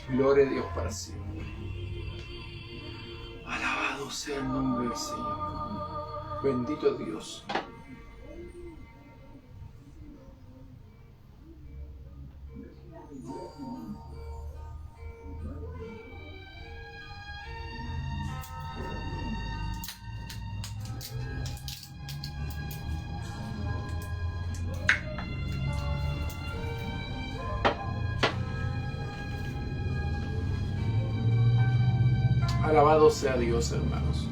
Gloria a Dios para siempre. Alabado sea el nombre del Señor. Bendito Dios. Alabado sea Dios, hermanos.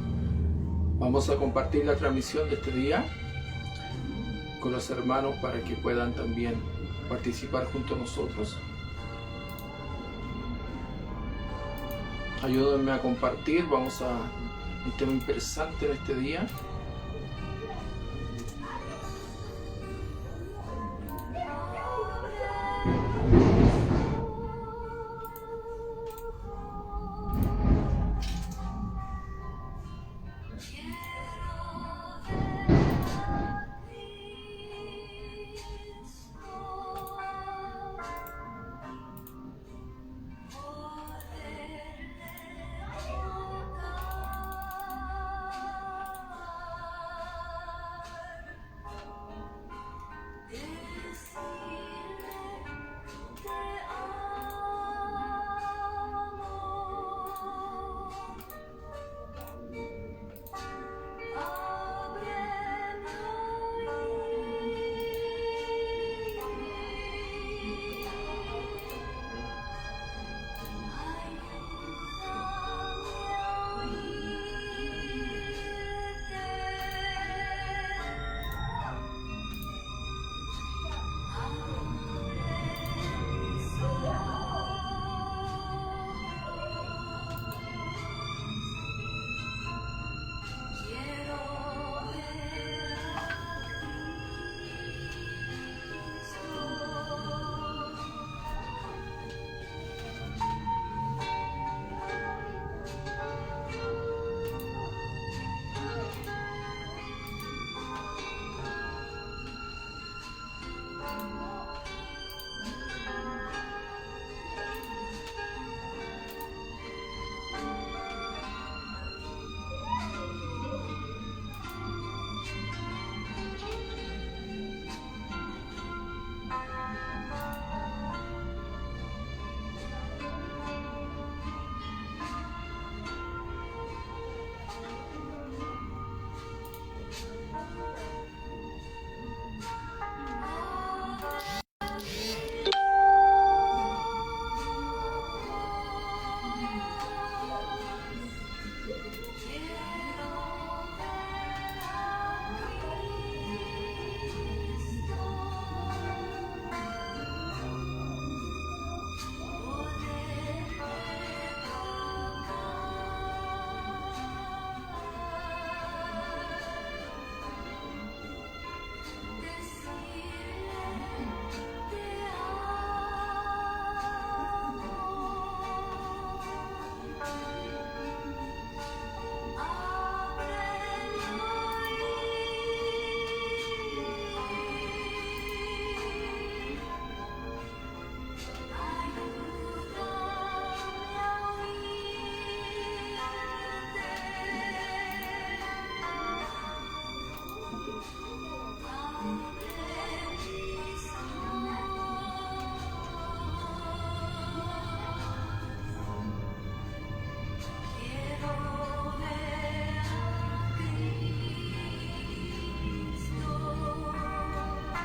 Vamos a compartir la transmisión de este día con los hermanos para que puedan también participar junto a nosotros. Ayúdenme a compartir. Vamos a un tema interesante en este día.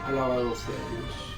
Alabado sea Dios.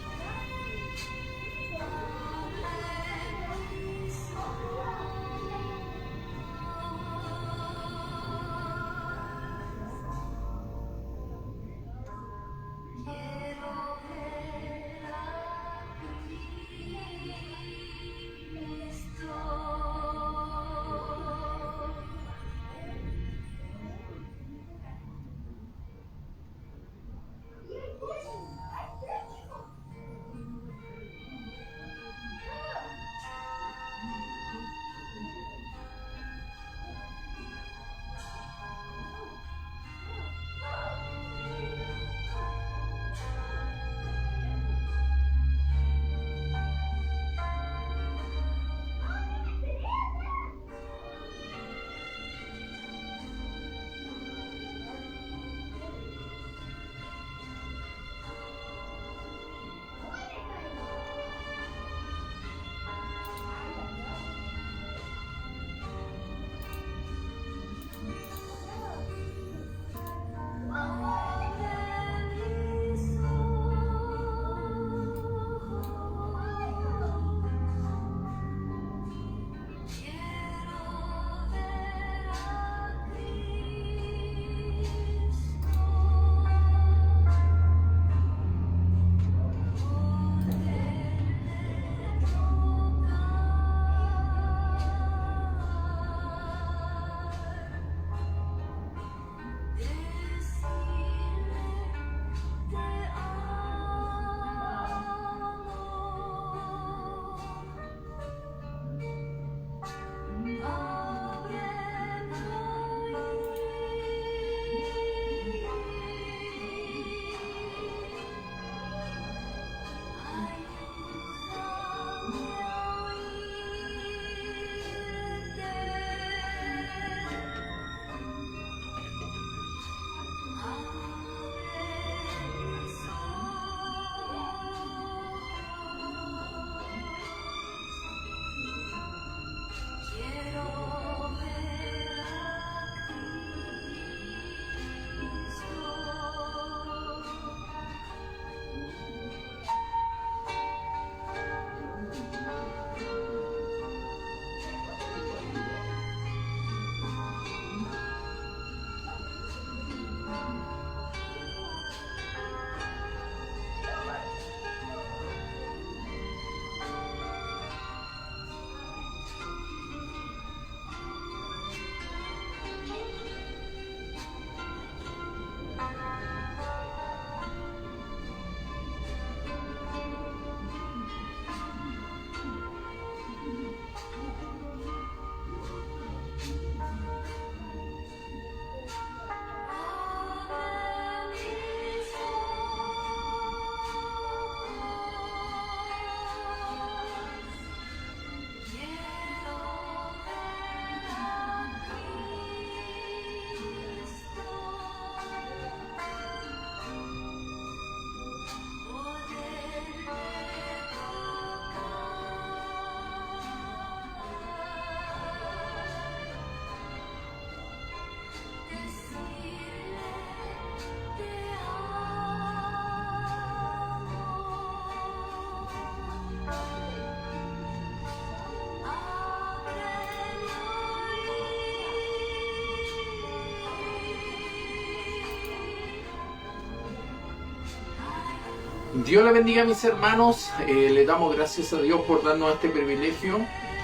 Dios le bendiga a mis hermanos, le damos gracias a Dios por darnos este privilegio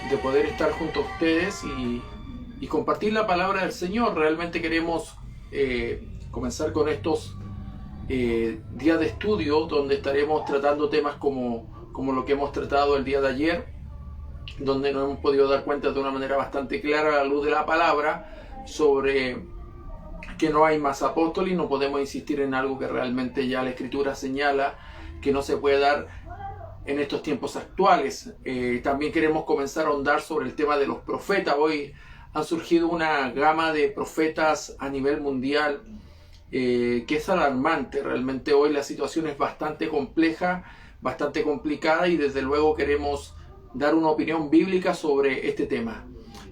de poder estar junto a ustedes y compartir la palabra del Señor. Realmente queremos comenzar con estos días de estudio donde estaremos tratando temas como lo que hemos tratado el día de ayer, donde nos hemos podido dar cuenta de una manera bastante clara a la luz de la palabra sobre que no hay más apóstoles y no podemos insistir en algo que realmente ya la Escritura señala que no se puede dar en estos tiempos actuales. También queremos comenzar a ahondar sobre el tema de los profetas. Hoy han surgido una gama de profetas a nivel mundial que es alarmante. Realmente hoy la situación es bastante compleja, bastante complicada, y desde luego queremos dar una opinión bíblica sobre este tema.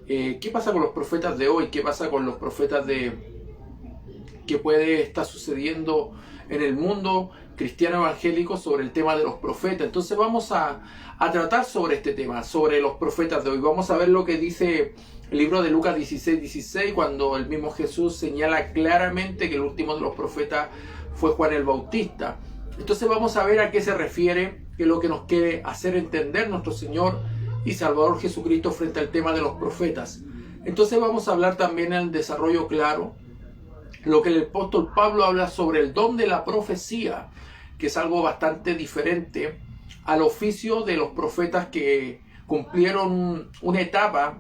¿Qué pasa con los profetas de hoy? ¿Qué pasa con los profetas que puede estar sucediendo en el mundo cristiano evangélico sobre el tema de los profetas? Entonces vamos a tratar sobre este tema, sobre los profetas de hoy. Vamos a ver lo que dice el libro de Lucas 16:16, cuando el mismo Jesús señala claramente que el último de los profetas fue Juan el Bautista. Entonces vamos a ver a qué se refiere, qué es lo que nos quiere hacer entender nuestro Señor y Salvador Jesucristo frente al tema de los profetas. Entonces vamos a hablar también en el desarrollo claro lo que el apóstol Pablo habla sobre el don de la profecía, que es algo bastante diferente al oficio de los profetas que cumplieron una etapa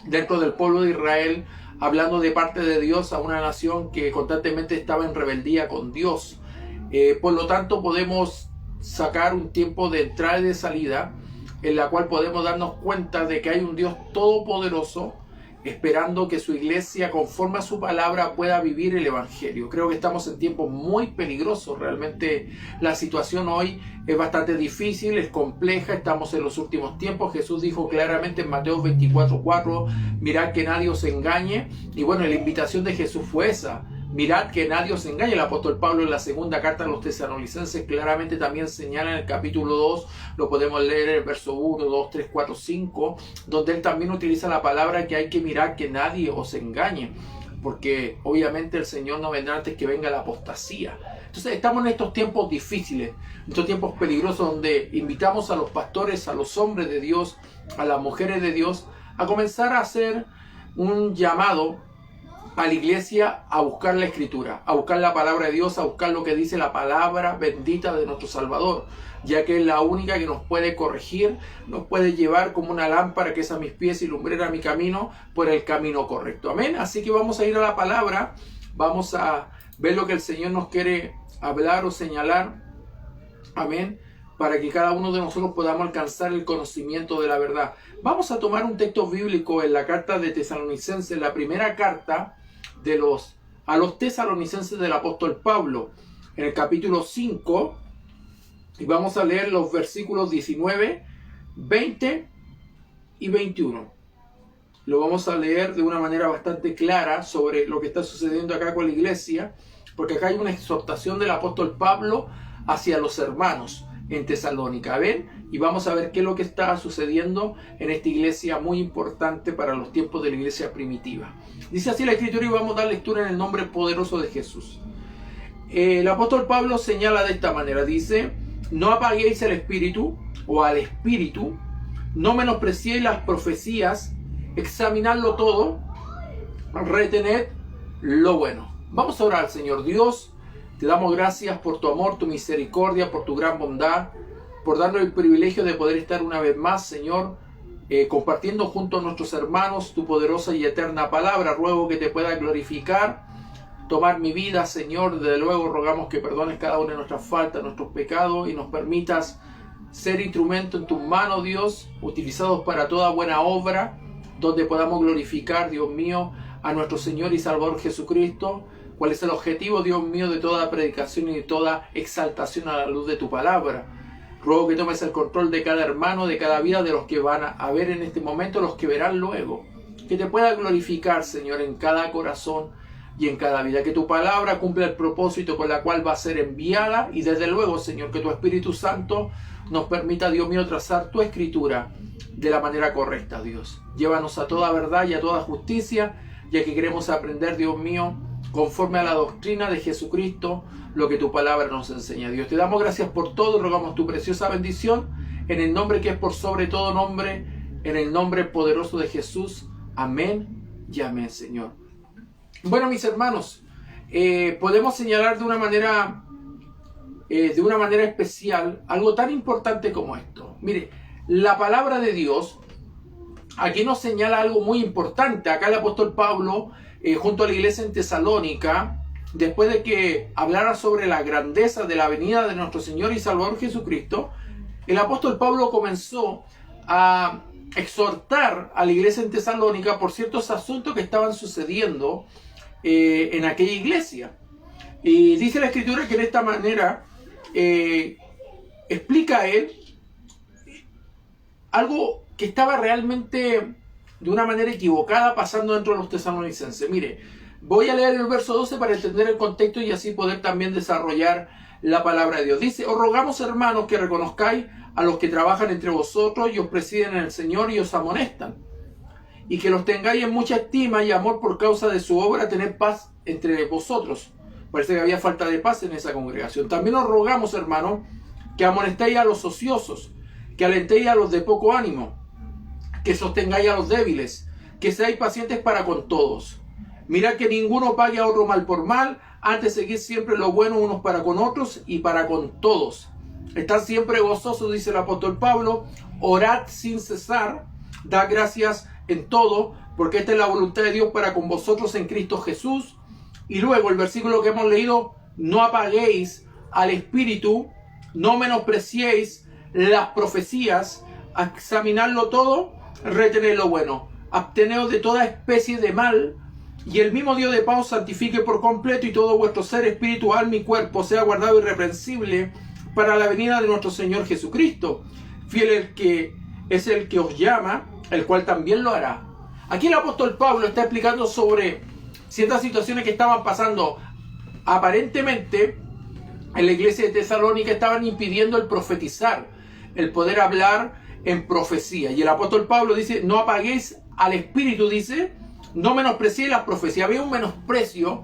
dentro del pueblo de Israel, hablando de parte de Dios a una nación que constantemente estaba en rebeldía con Dios. Por lo tanto, podemos sacar un tiempo de entrada y de salida en la cual podemos darnos cuenta de que hay un Dios todopoderoso esperando que su iglesia, conforme a su palabra, pueda vivir el evangelio. Creo que estamos en tiempos muy peligrosos. Realmente la situación hoy es bastante difícil, es compleja, estamos en los últimos tiempos. Jesús dijo claramente en Mateo 24:4, mirad que nadie os engañe. Y bueno, la invitación de Jesús fue esa: mirad que nadie os engañe. El apóstol Pablo en la segunda carta a los tesalonicenses claramente también señala en el capítulo 2, lo podemos leer en el verso 1, 2, 3, 4, 5, donde él también utiliza la palabra que hay que mirar que nadie os engañe, porque obviamente el Señor no vendrá antes que venga la apostasía. Entonces estamos en estos tiempos difíciles, estos tiempos peligrosos, donde invitamos a los pastores, a los hombres de Dios, a las mujeres de Dios, a comenzar a hacer un llamado a la iglesia a buscar la Escritura, a buscar la palabra de Dios, a buscar lo que dice la palabra bendita de nuestro Salvador, ya que es la única que nos puede corregir, nos puede llevar como una lámpara que es a mis pies y lumbrera a mi camino, por el camino correcto. Amén. Así que vamos a ir a la palabra, vamos a ver lo que el Señor nos quiere hablar o señalar. Amén. Para que cada uno de nosotros podamos alcanzar el conocimiento de la verdad. Vamos a tomar un texto bíblico en la carta de Tesalonicenses, la primera carta a los tesalonicenses del apóstol Pablo, en el capítulo 5, y vamos a leer los versículos 19, 20 y 21. Lo vamos a leer de una manera bastante clara sobre lo que está sucediendo acá con la iglesia, porque acá hay una exhortación del apóstol Pablo hacia los hermanos en Tesalónica. ¿Ven? Y vamos a ver qué es lo que está sucediendo en esta iglesia muy importante para los tiempos de la iglesia primitiva. Dice así la Escritura, y vamos a dar lectura en el nombre poderoso de Jesús. El apóstol Pablo señala de esta manera, dice: no apaguéis el espíritu o al espíritu, no menospreciéis las profecías, examinadlo todo, retened lo bueno. Vamos a orar al Señor. Dios, te damos gracias por tu amor, tu misericordia, por tu gran bondad, por darnos el privilegio de poder estar una vez más, Señor, compartiendo junto a nuestros hermanos tu poderosa y eterna palabra. Ruego que te pueda glorificar, tomar mi vida, Señor. Desde luego rogamos que perdones cada una de nuestras faltas, nuestros pecados, y nos permitas ser instrumento en tus manos, Dios, utilizados para toda buena obra, donde podamos glorificar, Dios mío, a nuestro Señor y Salvador Jesucristo. ¿Cuál es el objetivo, Dios mío, de toda predicación y de toda exaltación a la luz de tu palabra? Ruego que tomes el control de cada hermano, de cada vida, de los que van a ver en este momento, los que verán luego. Que te pueda glorificar, Señor, en cada corazón y en cada vida. Que tu palabra cumpla el propósito con la cual va a ser enviada. Y desde luego, Señor, que tu Espíritu Santo nos permita, Dios mío, trazar tu escritura de la manera correcta, Dios. Llévanos a toda verdad y a toda justicia, ya que queremos aprender, Dios mío, conforme a la doctrina de Jesucristo, lo que tu palabra nos enseña. Dios, te damos gracias por todo, rogamos tu preciosa bendición, en el nombre que es por sobre todo nombre, en el nombre poderoso de Jesús. Amén y amén, Señor. Bueno, mis hermanos, podemos señalar de una manera especial algo tan importante como esto. Mire, la palabra de Dios aquí nos señala algo muy importante. Acá el apóstol Pablo, junto a la iglesia en Tesalónica, después de que hablara sobre la grandeza de la venida de nuestro Señor y Salvador Jesucristo, el apóstol Pablo comenzó a exhortar a la iglesia en Tesalónica por ciertos asuntos que estaban sucediendo en aquella iglesia. Y dice la Escritura que de esta manera explica a él algo que estaba realmente de una manera equivocada pasando dentro de los tesalonicenses. Mire, voy a leer el verso 12 para entender el contexto y así poder también desarrollar la palabra de Dios. Dice: os rogamos, hermanos, que reconozcáis a los que trabajan entre vosotros y os presiden en el Señor y os amonestan, y que los tengáis en mucha estima y amor por causa de su obra, tener paz entre vosotros. Parece que había falta de paz en esa congregación. También os rogamos, hermanos, que amonestéis a los ociosos, que alentéis a los de poco ánimo, que sostengáis a los débiles, que seáis pacientes para con todos. Mirad que ninguno pague a otro mal por mal, antes seguid siempre lo bueno unos para con otros y para con todos. Estad siempre gozosos, dice el apóstol Pablo, orad sin cesar, dad gracias en todo, porque esta es la voluntad de Dios para con vosotros en Cristo Jesús. Y luego el versículo que hemos leído: no apaguéis al espíritu, no menospreciéis las profecías, examinadlo todo, retened lo bueno, absteneos de toda especie de mal, y el mismo Dios de paz santifique por completo, y todo vuestro ser, espíritu, alma y cuerpo sea guardado irreprensible para la venida de nuestro Señor Jesucristo. Fiel el que es el que os llama, el cual también lo hará. Aquí el apóstol Pablo está explicando sobre ciertas situaciones que estaban pasando. Aparentemente en la iglesia de Tesalónica estaban impidiendo el profetizar, el poder hablar en profecía. Y el apóstol Pablo dice: no apaguéis al espíritu, dice, no menospreciéis las profecías. Había un menosprecio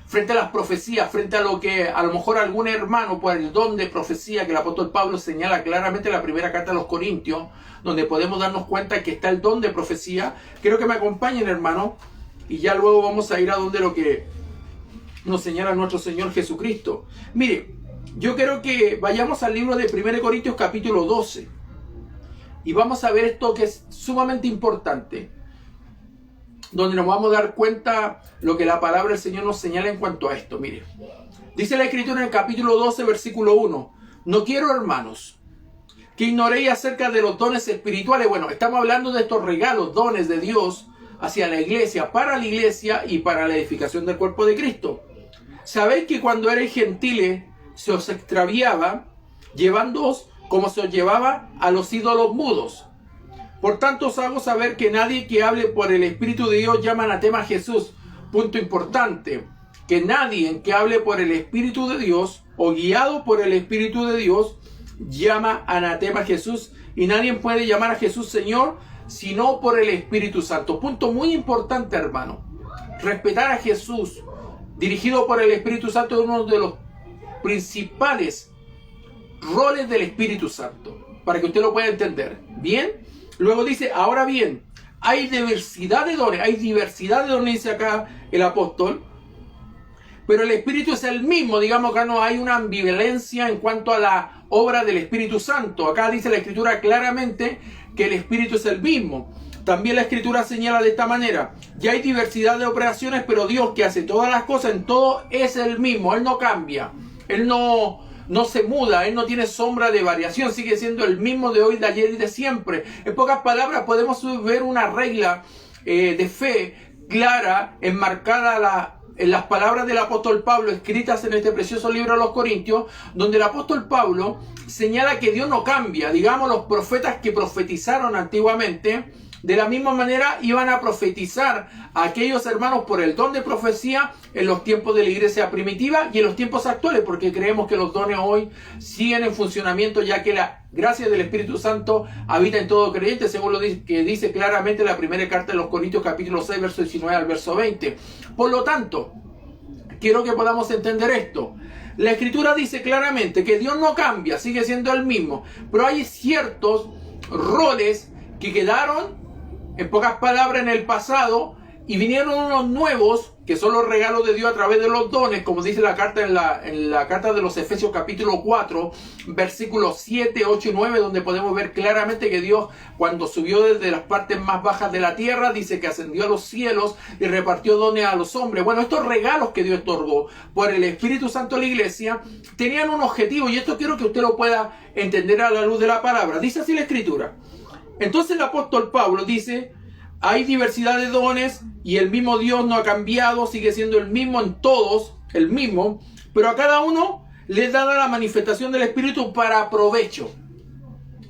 frente a las profecías, frente a lo que a lo mejor algún hermano por el don de profecía, que el apóstol Pablo señala claramente en la primera carta a los Corintios, donde podemos darnos cuenta que está el don de profecía. Quiero que me acompañen, hermano, y ya luego vamos a ir a donde lo que nos señala nuestro Señor Jesucristo. Mire, yo quiero que vayamos al libro de 1 Corintios capítulo 12. Y vamos a ver esto que es sumamente importante, donde nos vamos a dar cuenta lo que la palabra del Señor nos señala en cuanto a esto. Mire, dice la Escritura en el capítulo 12, versículo 1. No quiero, hermanos, que ignoréis acerca de los dones espirituales. Bueno, estamos hablando de estos regalos, dones de Dios hacia la iglesia, para la iglesia y para la edificación del cuerpo de Cristo. Sabéis que cuando erais gentiles se os extraviaba, llevándoos como se os llevaba a los ídolos mudos. Por tanto os hago saber que nadie que hable por el Espíritu de Dios llama anatema a Jesús. Punto importante, que nadie que hable por el Espíritu de Dios o guiado por el Espíritu de Dios llama anatema a Jesús, y nadie puede llamar a Jesús Señor sino por el Espíritu Santo. Punto muy importante, hermano. Respetar a Jesús dirigido por el Espíritu Santo es uno de los principales roles del Espíritu Santo, para que usted lo pueda entender bien. Luego dice: ahora bien, hay diversidad de dones, dice acá el apóstol, pero el Espíritu es el mismo. Digamos que no hay una ambivalencia en cuanto a la obra del Espíritu Santo. Acá dice la Escritura claramente que el Espíritu es el mismo. También la Escritura señala de esta manera: ya hay diversidad de operaciones, pero Dios, que hace todas las cosas en todo, es el mismo. Él no cambia, Él no se muda, Él no tiene sombra de variación, sigue siendo el mismo de hoy, de ayer y de siempre. En pocas palabras, podemos ver una regla de fe clara, enmarcada en las palabras del apóstol Pablo, escritas en este precioso libro de los Corintios, donde el apóstol Pablo señala que Dios no cambia. Digamos, los profetas que profetizaron antiguamente, de la misma manera iban a profetizar a aquellos hermanos por el don de profecía en los tiempos de la iglesia primitiva y en los tiempos actuales, porque creemos que los dones hoy siguen en funcionamiento, ya que la gracia del Espíritu Santo habita en todo creyente, según lo que dice claramente la primera carta de los Corintios capítulo 6, verso 19 al verso 20. Por lo tanto, quiero que podamos entender esto. La Escritura dice claramente que Dios no cambia, sigue siendo el mismo, pero hay ciertos roles que quedaron, en pocas palabras, en el pasado, y vinieron unos nuevos, que son los regalos de Dios a través de los dones, como dice la carta en la carta de los Efesios capítulo 4, versículos 7, 8 y 9, donde podemos ver claramente que Dios, cuando subió desde las partes más bajas de la tierra, dice que ascendió a los cielos y repartió dones a los hombres. Bueno, estos regalos que Dios otorgó por el Espíritu Santo a la iglesia, tenían un objetivo, y esto quiero que usted lo pueda entender a la luz de la palabra. Dice así la Escritura. Entonces el apóstol Pablo dice: hay diversidad de dones y el mismo Dios no ha cambiado, sigue siendo el mismo en todos, el mismo, pero a cada uno le da la manifestación del Espíritu para provecho.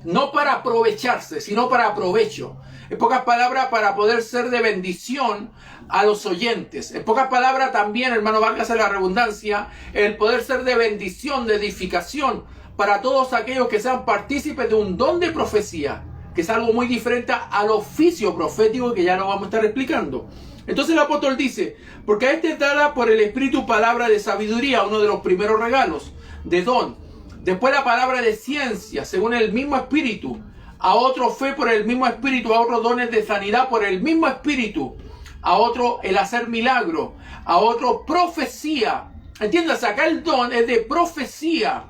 No para aprovecharse, sino para provecho. En pocas palabras, para poder ser de bendición a los oyentes. En pocas palabras también, hermano, válgase la redundancia, el poder ser de bendición, de edificación para todos aquellos que sean partícipes de un don de profecía, que es algo muy diferente al oficio profético, que ya lo vamos a estar explicando. Entonces el apóstol dice: porque a este dará por el Espíritu palabra de sabiduría, uno de los primeros regalos de don. Después la palabra de ciencia, según el mismo Espíritu. A otro fe por el mismo Espíritu. A otros dones de sanidad por el mismo Espíritu. A otro el hacer milagro. A otro profecía. Entiéndase, acá el don es de profecía.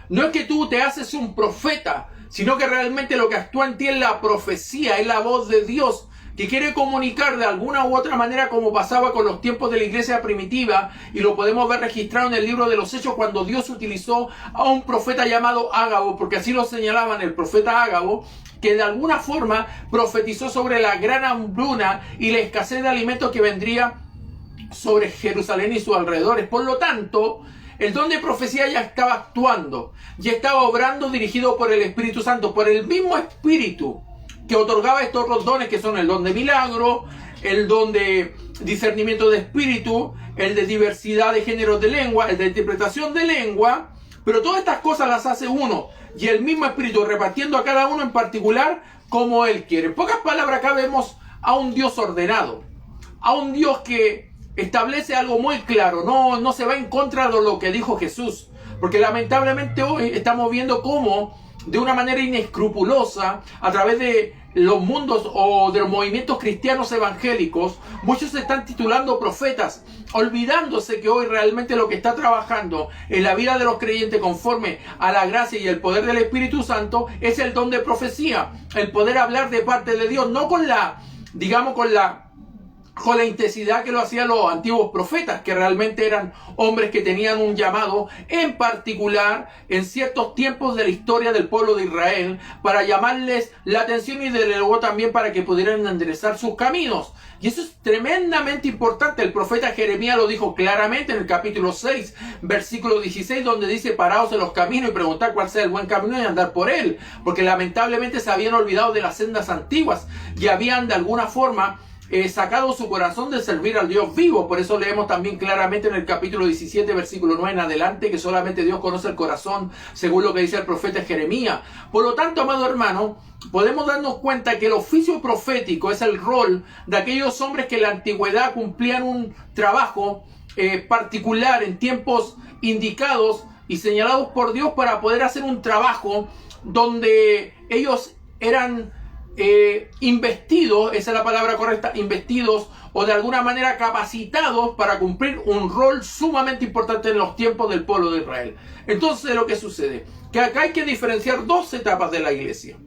No es que tú te haces un profeta, sino que realmente lo que actúa en ti es la profecía, es la voz de Dios, que quiere comunicar de alguna u otra manera, como pasaba con los tiempos de la iglesia primitiva, y lo podemos ver registrado en el libro de los Hechos, cuando Dios utilizó a un profeta llamado Ágabo, porque así lo señalaban, el profeta Ágabo, que de alguna forma profetizó sobre la gran hambruna y la escasez de alimentos que vendría sobre Jerusalén y sus alrededores. Por lo tanto, el don de profecía ya estaba actuando, ya estaba obrando, dirigido por el Espíritu Santo, por el mismo Espíritu que otorgaba estos otros dones, que son el don de milagro, el don de discernimiento de espíritu, el de diversidad de géneros de lengua, el de interpretación de lengua. Pero todas estas cosas las hace uno, y el mismo Espíritu, repartiendo a cada uno en particular como Él quiere. En pocas palabras, acá vemos a un Dios ordenado, a un Dios que establece algo muy claro, no se va en contra de lo que dijo Jesús, porque lamentablemente hoy estamos viendo cómo, de una manera inescrupulosa, a través de los mundos o de los movimientos cristianos evangélicos, muchos se están titulando profetas, olvidándose que hoy realmente lo que está trabajando en la vida de los creyentes conforme a la gracia y el poder del Espíritu Santo es el don de profecía, el poder hablar de parte de Dios, no con la intensidad que lo hacían los antiguos profetas, que realmente eran hombres que tenían un llamado en particular en ciertos tiempos de la historia del pueblo de Israel, para llamarles la atención y de luego también para que pudieran enderezar sus caminos. Y eso es tremendamente importante. El profeta Jeremías lo dijo claramente en el capítulo 6, versículo 16, donde dice: paraos en los caminos y preguntad cuál sea el buen camino y andar por él, porque lamentablemente se habían olvidado de las sendas antiguas y habían de alguna forma sacado su corazón de servir al Dios vivo. Por eso leemos también claramente en el capítulo 17, versículo 9 en adelante, que solamente Dios conoce el corazón, según lo que dice el profeta Jeremías. Por lo tanto, amado hermano, podemos darnos cuenta que el oficio profético es el rol de aquellos hombres que en la antigüedad cumplían un trabajo particular en tiempos indicados y señalados por Dios para poder hacer un trabajo donde ellos eran investidos, esa es la palabra correcta, investidos o de alguna manera capacitados para cumplir un rol sumamente importante en los tiempos del pueblo de Israel. Entonces, lo que sucede, que acá hay que diferenciar dos etapas de la iglesia,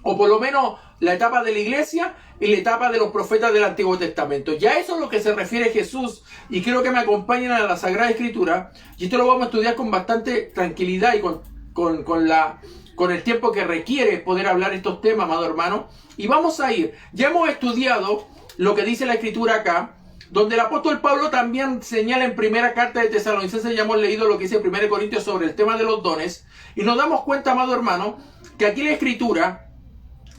o por lo menos la etapa de la iglesia y la etapa de los profetas del Antiguo Testamento. Ya eso es lo que se refiere Jesús, y quiero que me acompañen a la Sagrada Escritura, y esto lo vamos a estudiar con bastante tranquilidad y con el tiempo que requiere poder hablar estos temas, amado hermano. Y vamos a ir. Ya hemos estudiado lo que dice la Escritura acá, donde el apóstol Pablo también señala en primera carta de Tesalonicenses, ya hemos leído lo que dice 1 Corintios sobre el tema de los dones, y nos damos cuenta, amado hermano, que aquí la Escritura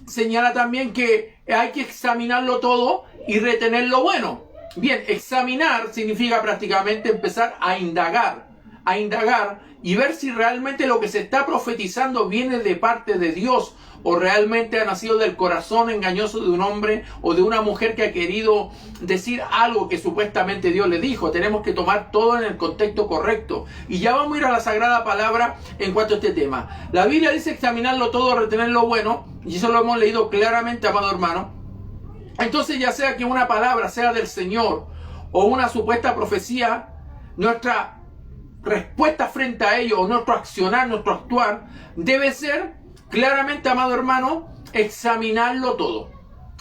señala también que hay que examinarlo todo y retener lo bueno. Bien, examinar significa prácticamente empezar a indagar y ver si realmente lo que se está profetizando viene de parte de Dios o realmente ha nacido del corazón engañoso de un hombre o de una mujer que ha querido decir algo que supuestamente Dios le dijo. Tenemos que tomar todo en el contexto correcto. Y ya vamos a ir a la Sagrada Palabra en cuanto a este tema. La Biblia dice examinarlo todo, retener lo bueno, y eso lo hemos leído claramente, amado hermano. Entonces, ya sea que una palabra sea del Señor o una supuesta profecía, nuestra respuesta frente a ello, o nuestro accionar, nuestro actuar, debe ser claramente, amado hermano, examinarlo todo.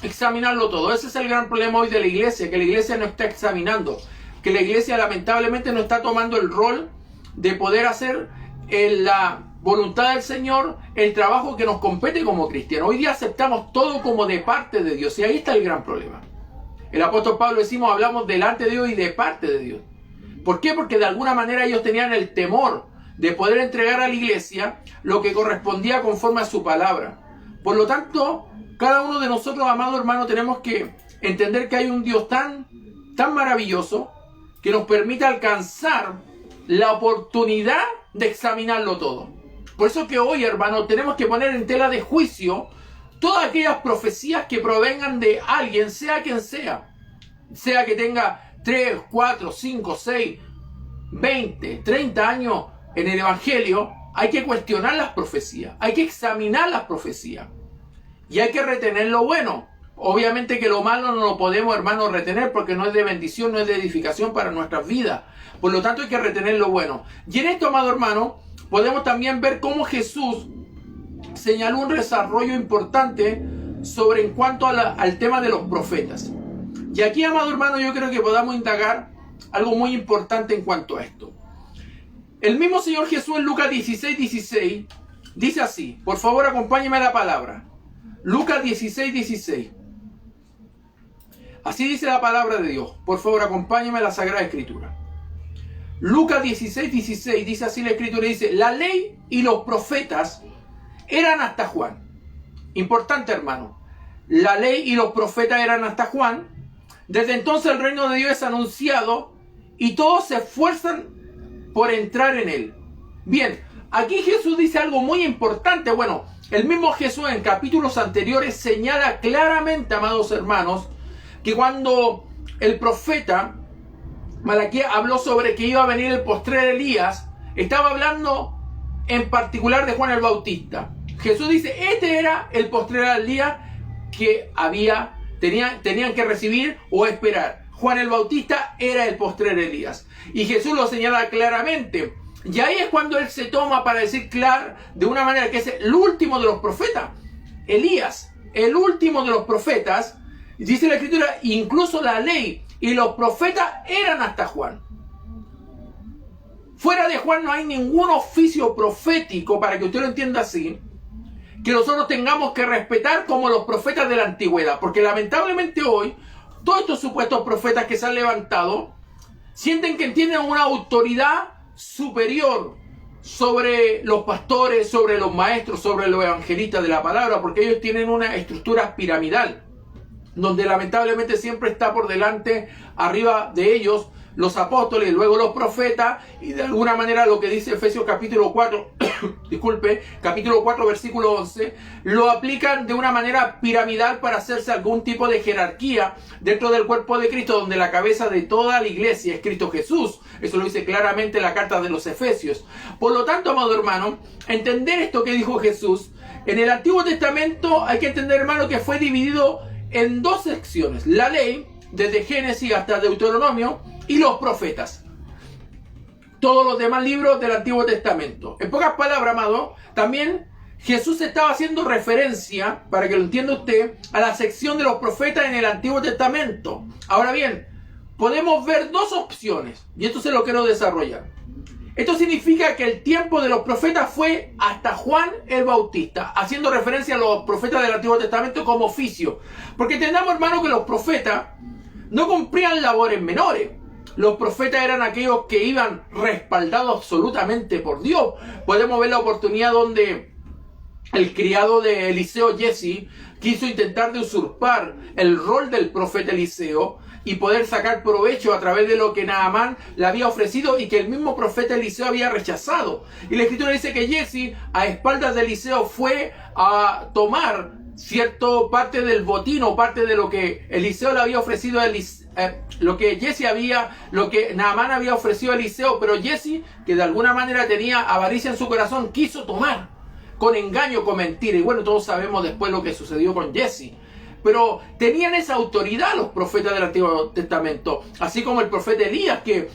Examinarlo todo. Ese es el gran problema hoy de la iglesia, que la iglesia no está examinando, que la iglesia lamentablemente no está tomando el rol de poder hacer la voluntad del Señor, el trabajo que nos compete como cristianos. Hoy día aceptamos todo como de parte de Dios, y ahí está el gran problema. El apóstol Pablo decimos, hablamos delante de Dios y de parte de Dios. ¿Por qué? Porque de alguna manera ellos tenían el temor de poder entregar a la iglesia lo que correspondía conforme a su palabra. Por lo tanto, cada uno de nosotros, amado hermano, tenemos que entender que hay un Dios tan maravilloso que nos permite alcanzar la oportunidad de examinarlo todo. Por eso que hoy, hermano, tenemos que poner en tela de juicio todas aquellas profecías que provengan de alguien, sea quien sea. Sea que tenga 3, 4, 5, 6, 20, 30 años en el Evangelio, hay que cuestionar las profecías, hay que examinar las profecías y hay que retener lo bueno. Obviamente que lo malo no lo podemos, hermano, retener porque no es de bendición, no es de edificación para nuestras vidas. Por lo tanto hay que retener lo bueno. Y en esto, amado hermano, podemos también ver cómo Jesús señaló un desarrollo importante sobre en cuanto al tema de los profetas. Y aquí, amado hermano, yo creo que podamos indagar algo muy importante en cuanto a esto. El mismo Señor Jesús en Lucas 16:16 dice así. Por favor, acompáñeme a la palabra. Lucas 16:16. Así dice la palabra de Dios. Por favor, acompáñeme a la Sagrada Escritura. Lucas 16:16 dice así la Escritura. Dice, la ley y los profetas eran hasta Juan. Importante, hermano. La ley y los profetas eran hasta Juan. Desde entonces el reino de Dios es anunciado y todos se esfuerzan por entrar en él. Bien, aquí Jesús dice algo muy importante. Bueno, el mismo Jesús en capítulos anteriores señala claramente, amados hermanos, que cuando el profeta Malaquías habló sobre que iba a venir el postrer Elías, estaba hablando en particular de Juan el Bautista. Jesús dice, este era el postrer Elías que tenían que recibir o esperar. Juan el Bautista era el postrer Elías. Y Jesús lo señala claramente. Y ahí es cuando él se toma para decir claro, de una manera que es el último de los profetas. Elías, el último de los profetas, dice la Escritura, incluso la ley y los profetas eran hasta Juan. Fuera de Juan no hay ningún oficio profético, para que usted lo entienda así, que nosotros tengamos que respetar como los profetas de la antigüedad. Porque lamentablemente hoy, todos estos supuestos profetas que se han levantado, sienten que tienen una autoridad superior sobre los pastores, sobre los maestros, sobre los evangelistas de la palabra, porque ellos tienen una estructura piramidal, donde lamentablemente siempre está por delante, arriba de ellos, los apóstoles, luego los profetas, y de alguna manera lo que dice Efesios capítulo 4, capítulo 4, versículo 11, lo aplican de una manera piramidal para hacerse algún tipo de jerarquía dentro del cuerpo de Cristo, donde la cabeza de toda la iglesia es Cristo Jesús. Eso lo dice claramente la carta de los Efesios. Por lo tanto, amado hermano, entender esto que dijo Jesús, en el Antiguo Testamento hay que entender, hermano, que fue dividido en dos secciones: la ley, desde Génesis hasta Deuteronomio, y los profetas, todos los demás libros del Antiguo Testamento. En pocas palabras, amado, también Jesús estaba haciendo referencia, para que lo entienda usted, a la sección de los profetas en el Antiguo Testamento. Ahora bien, podemos ver dos opciones, y esto se lo quiero desarrollar. Esto significa que el tiempo de los profetas fue hasta Juan el Bautista, haciendo referencia a los profetas del Antiguo Testamento como oficio. Porque entendamos, hermano, que los profetas no cumplían labores menores. Los profetas eran aquellos que iban respaldados absolutamente por Dios. Podemos ver la oportunidad donde el criado de Eliseo, Jesse, quiso intentar de usurpar el rol del profeta Eliseo y poder sacar provecho a través de lo que Naamán le había ofrecido y que el mismo profeta Eliseo había rechazado. Y la Escritura dice que Jesse, a espaldas de Eliseo, fue a tomar cierto parte del botín o parte de lo que Eliseo le había ofrecido a lo que Naamán había ofrecido a Eliseo, pero Jesse, que de alguna manera tenía avaricia en su corazón, quiso tomar con engaño, con mentira. Y bueno, todos sabemos después lo que sucedió con Jesse. Pero tenían esa autoridad los profetas del Antiguo Testamento, así como el profeta Elías, que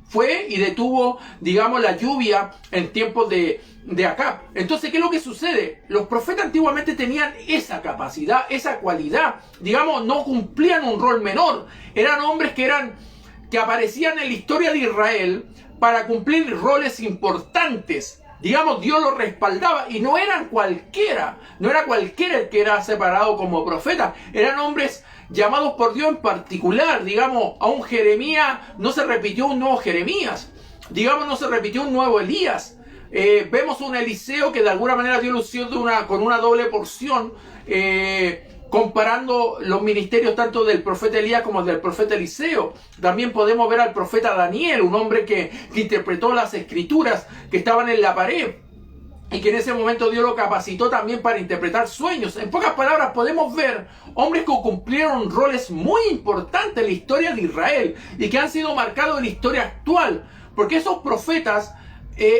fue y detuvo, digamos, la lluvia en tiempos de Acab. Entonces, ¿qué es lo que sucede? Los profetas antiguamente tenían esa capacidad, esa cualidad. Digamos, no cumplían un rol menor. Eran hombres que aparecían en la historia de Israel para cumplir roles importantes. Digamos, Dios los respaldaba y no eran cualquiera. No era cualquiera el que era separado como profeta. Eran hombres llamados por Dios en particular. Digamos, a un Jeremías no se repitió un nuevo Jeremías. Digamos, no se repitió un nuevo Elías. Vemos un Eliseo que de alguna manera dio lució con una doble porción, comparando los ministerios tanto del profeta Elías como del profeta Eliseo. También podemos ver al profeta Daniel, un hombre que interpretó las escrituras que estaban en la pared y que en ese momento Dios lo capacitó también para interpretar sueños. En pocas palabras, podemos ver hombres que cumplieron roles muy importantes en la historia de Israel y que han sido marcados en la historia actual, porque esos profetas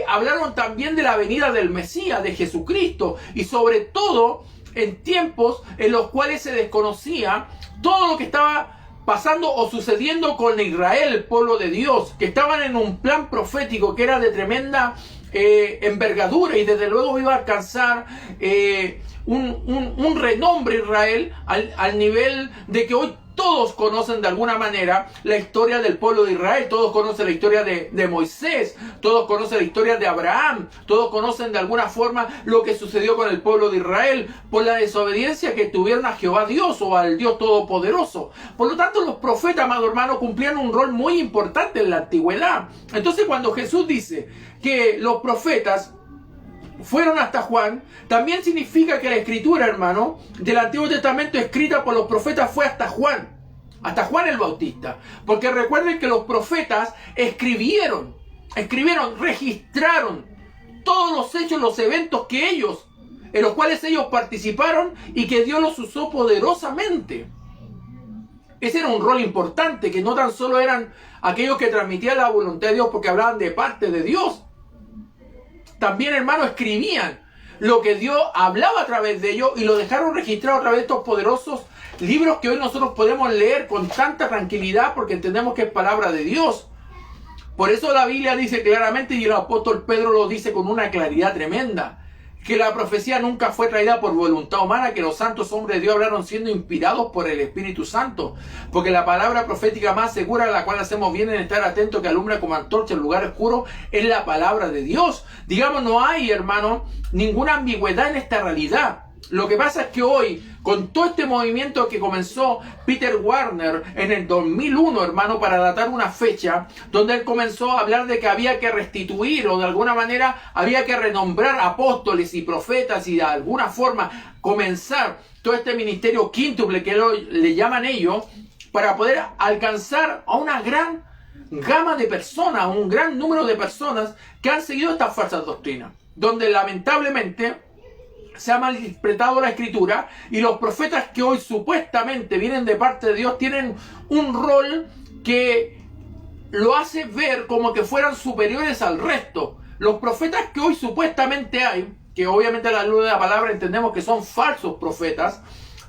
hablaron también de la venida del Mesías, de Jesucristo, y sobre todo en tiempos en los cuales se desconocía todo lo que estaba pasando o sucediendo con Israel, el pueblo de Dios, que estaban en un plan profético que era de tremenda envergadura y desde luego iba a alcanzar un renombre Israel al nivel de que hoy todos conocen de alguna manera la historia del pueblo de Israel. Todos conocen la historia de Moisés, todos conocen la historia de Abraham, todos conocen de alguna forma lo que sucedió con el pueblo de Israel por la desobediencia que tuvieron a Jehová Dios o al Dios Todopoderoso. Por lo tanto, los profetas, amado hermano, cumplían un rol muy importante en la antigüedad. Entonces, cuando Jesús dice que los profetas fueron hasta Juan, también significa que la escritura, hermano, del Antiguo Testamento escrita por los profetas fue hasta Juan el Bautista. Porque recuerden que los profetas escribieron, registraron todos los hechos, los eventos en los cuales ellos participaron y que Dios los usó poderosamente. Ese era un rol importante, que no tan solo eran aquellos que transmitían la voluntad de Dios porque hablaban de parte de Dios. También, hermano, escribían lo que Dios hablaba a través de ellos y lo dejaron registrado a través de estos poderosos libros que hoy nosotros podemos leer con tanta tranquilidad porque entendemos que es palabra de Dios. Por eso la Biblia dice claramente, y el apóstol Pedro lo dice con una claridad tremenda, que la profecía nunca fue traída por voluntad humana, que los santos hombres de Dios hablaron siendo inspirados por el Espíritu Santo. Porque la palabra profética más segura, a la cual hacemos bien en estar atentos, que alumbra como antorcha en lugar oscuro, es la palabra de Dios. Digamos, no hay, hermano, ninguna ambigüedad en esta realidad. Lo que pasa es que hoy, con todo este movimiento que comenzó Peter Warner en el 2001, hermano, para datar una fecha, donde él comenzó a hablar de que había que restituir o de alguna manera había que renombrar apóstoles y profetas y de alguna forma comenzar todo este ministerio quíntuple que le llaman ellos, para poder alcanzar a una gran gama de personas, un gran número de personas que han seguido estas falsas doctrinas, donde lamentablemente se ha malinterpretado la escritura y los profetas que hoy supuestamente vienen de parte de Dios tienen un rol que lo hace ver como que fueran superiores al resto. Los profetas que hoy supuestamente hay, que obviamente a la luz de la palabra entendemos que son falsos profetas,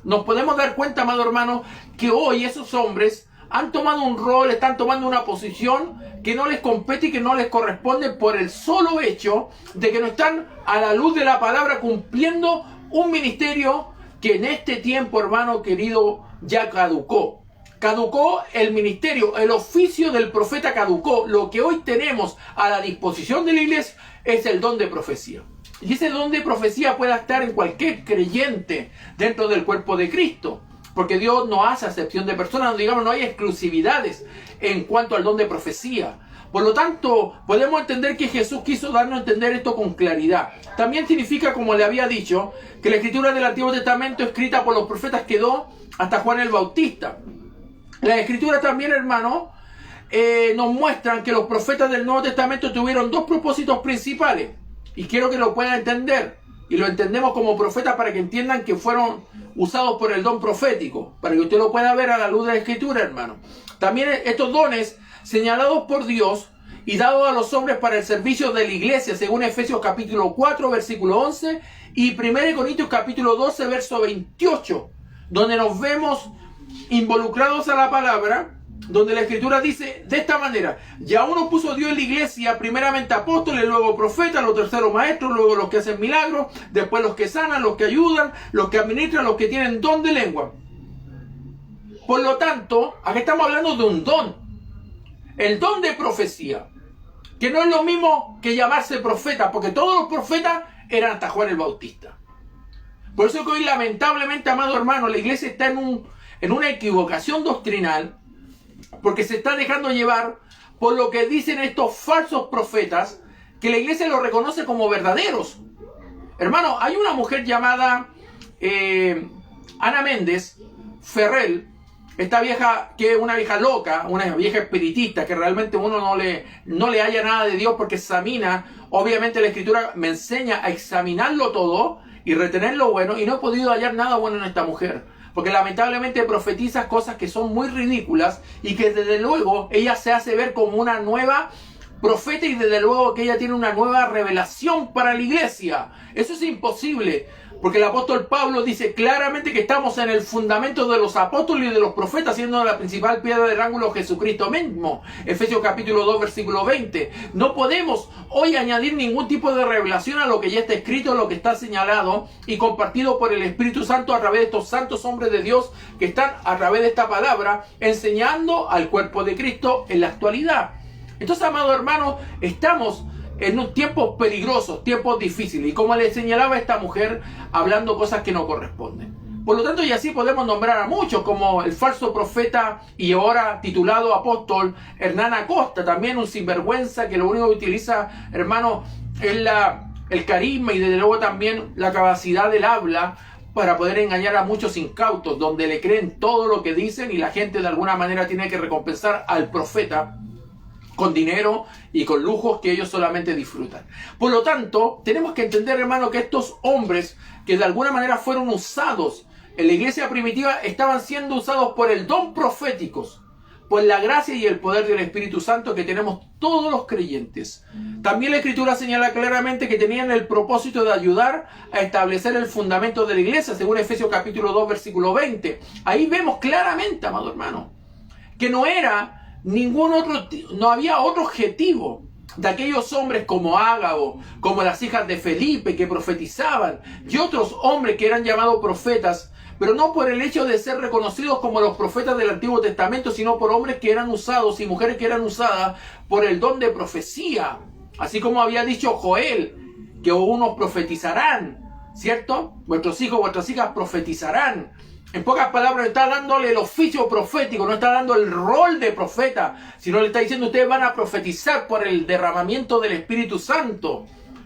nos podemos dar cuenta, amado hermano, que hoy esos hombres han tomado un rol, están tomando una posición que no les compete y que no les corresponde por el solo hecho de que no están a la luz de la palabra cumpliendo un ministerio que en este tiempo, hermano querido, ya caducó. Caducó el ministerio, el oficio del profeta caducó. Lo que hoy tenemos a la disposición de la iglesia es el don de profecía. Y ese don de profecía puede estar en cualquier creyente dentro del cuerpo de Cristo. Porque Dios no hace acepción de personas, digamos, no hay exclusividades en cuanto al don de profecía. Por lo tanto, podemos entender que Jesús quiso darnos a entender esto con claridad. También significa, como le había dicho, que la escritura del Antiguo Testamento escrita por los profetas quedó hasta Juan el Bautista. Las escrituras también, hermano, nos muestran que los profetas del Nuevo Testamento tuvieron dos propósitos principales. Y quiero que lo puedan entender. y lo entendemos como profetas para que entiendan que fueron usados por el don profético, para que usted lo pueda ver a la luz de la Escritura, hermano. También estos dones señalados por Dios y dados a los hombres para el servicio de la iglesia, según Efesios capítulo 4, versículo 11, y 1 Corintios capítulo 12, verso 28, donde nos vemos involucrados a la palabra, donde la Escritura dice de esta manera: ya uno puso Dios en la iglesia, primeramente apóstoles, luego profetas, los terceros maestros, luego los que hacen milagros, después los que sanan, los que ayudan, los que administran, los que tienen don de lengua. Por lo tanto, aquí estamos hablando de un don, el don de profecía, que no es lo mismo que llamarse profeta, porque todos los profetas eran hasta Juan el Bautista. Por eso que hoy, lamentablemente, amado hermano, la iglesia está en una equivocación doctrinal, porque se está dejando llevar por lo que dicen estos falsos profetas, que la iglesia los reconoce como verdaderos. Hermano, hay una mujer llamada Ana Méndez Ferrell, esta vieja que es una vieja loca, una vieja espiritista, que realmente uno no le halla nada de Dios porque examina. Obviamente la Escritura me enseña a examinarlo todo y retener lo bueno, y no he podido hallar nada bueno en esta mujer, porque lamentablemente profetiza cosas que son muy ridículas y que desde luego ella se hace ver como una nueva profeta, y desde luego que ella tiene una nueva revelación para la iglesia. Eso es imposible, porque el apóstol Pablo dice claramente que estamos en el fundamento de los apóstoles y de los profetas, siendo la principal piedra del ángulo Jesucristo mismo. Efesios capítulo 2, versículo 20. No podemos hoy añadir ningún tipo de revelación a lo que ya está escrito, a lo que está señalado y compartido por el Espíritu Santo a través de estos santos hombres de Dios que están a través de esta palabra enseñando al cuerpo de Cristo en la actualidad. Entonces, amado hermano, estamos en unos tiempos peligrosos, tiempos difíciles, y como le señalaba esta mujer, hablando cosas que no corresponden. Por lo tanto, y así podemos nombrar a muchos, como el falso profeta y ahora titulado apóstol Hernán Acosta, también un sinvergüenza que lo único que utiliza, hermano, es el carisma y desde luego también la capacidad del habla para poder engañar a muchos incautos, donde le creen todo lo que dicen y la gente de alguna manera tiene que recompensar al profeta con dinero y con lujos que ellos solamente disfrutan. Por lo tanto, tenemos que entender, hermano, que estos hombres que de alguna manera fueron usados en la iglesia primitiva estaban siendo usados por el don proféticos, por la gracia y el poder del Espíritu Santo que tenemos todos los creyentes. También la Escritura señala claramente que tenían el propósito de ayudar a establecer el fundamento de la iglesia, según Efesios capítulo 2, versículo 20. Ahí vemos claramente, amado hermano, que no había otro objetivo de aquellos hombres como Ágabo, como las hijas de Felipe que profetizaban, y otros hombres que eran llamados profetas, pero no por el hecho de ser reconocidos como los profetas del Antiguo Testamento, sino por hombres que eran usados y mujeres que eran usadas por el don de profecía. Así como había dicho Joel, que unos profetizarán, ¿cierto? Vuestros hijos, vuestras hijas profetizarán. En pocas palabras, está dándole el oficio profético, no está dando el rol de profeta, sino le está diciendo: ustedes van a profetizar por el derramamiento del Espíritu Santo.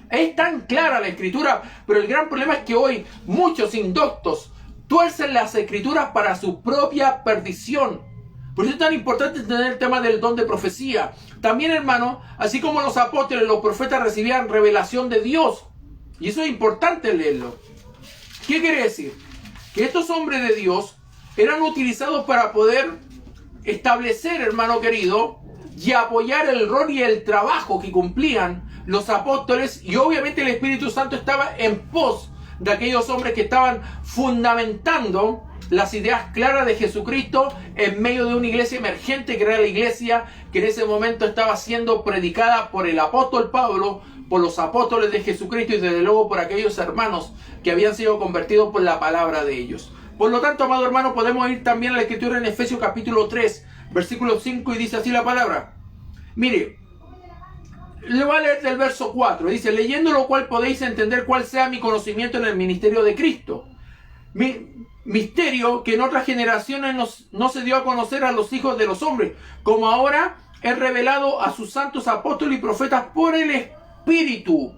Es tan clara la Escritura, pero el gran problema es que hoy muchos indoctos tuercen las Escrituras para su propia perdición. Por eso es tan importante entender el tema del don de profecía. También, hermano, así como los apóstoles, los profetas recibían revelación de Dios. Y eso es importante leerlo. ¿Qué quiere decir? Que estos hombres de Dios eran utilizados para poder establecer, hermano querido, y apoyar el rol y el trabajo que cumplían los apóstoles, y obviamente el Espíritu Santo estaba en pos de aquellos hombres que estaban fundamentando las ideas claras de Jesucristo en medio de una iglesia emergente, que era la iglesia que en ese momento estaba siendo predicada por el apóstol Pablo, por los apóstoles de Jesucristo y desde luego por aquellos hermanos que habían sido convertidos por la palabra de ellos. Por lo tanto, amado hermano, podemos ir también a la Escritura en Efesios capítulo 3, versículo 5, y dice así la palabra. Mire, le voy a leer del verso 4. Dice: leyendo lo cual podéis entender cuál sea mi conocimiento en el ministerio de Cristo. Misterio que en otras generaciones no se dio a conocer a los hijos de los hombres, como ahora es revelado a sus santos apóstoles y profetas por el Espíritu.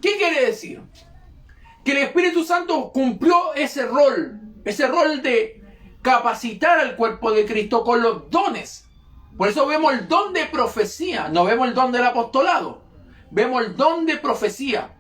¿Qué quiere decir? Que el Espíritu Santo cumplió ese rol de capacitar al cuerpo de Cristo con los dones. Por eso vemos el don de profecía, no vemos el don del apostolado, vemos el don de profecía.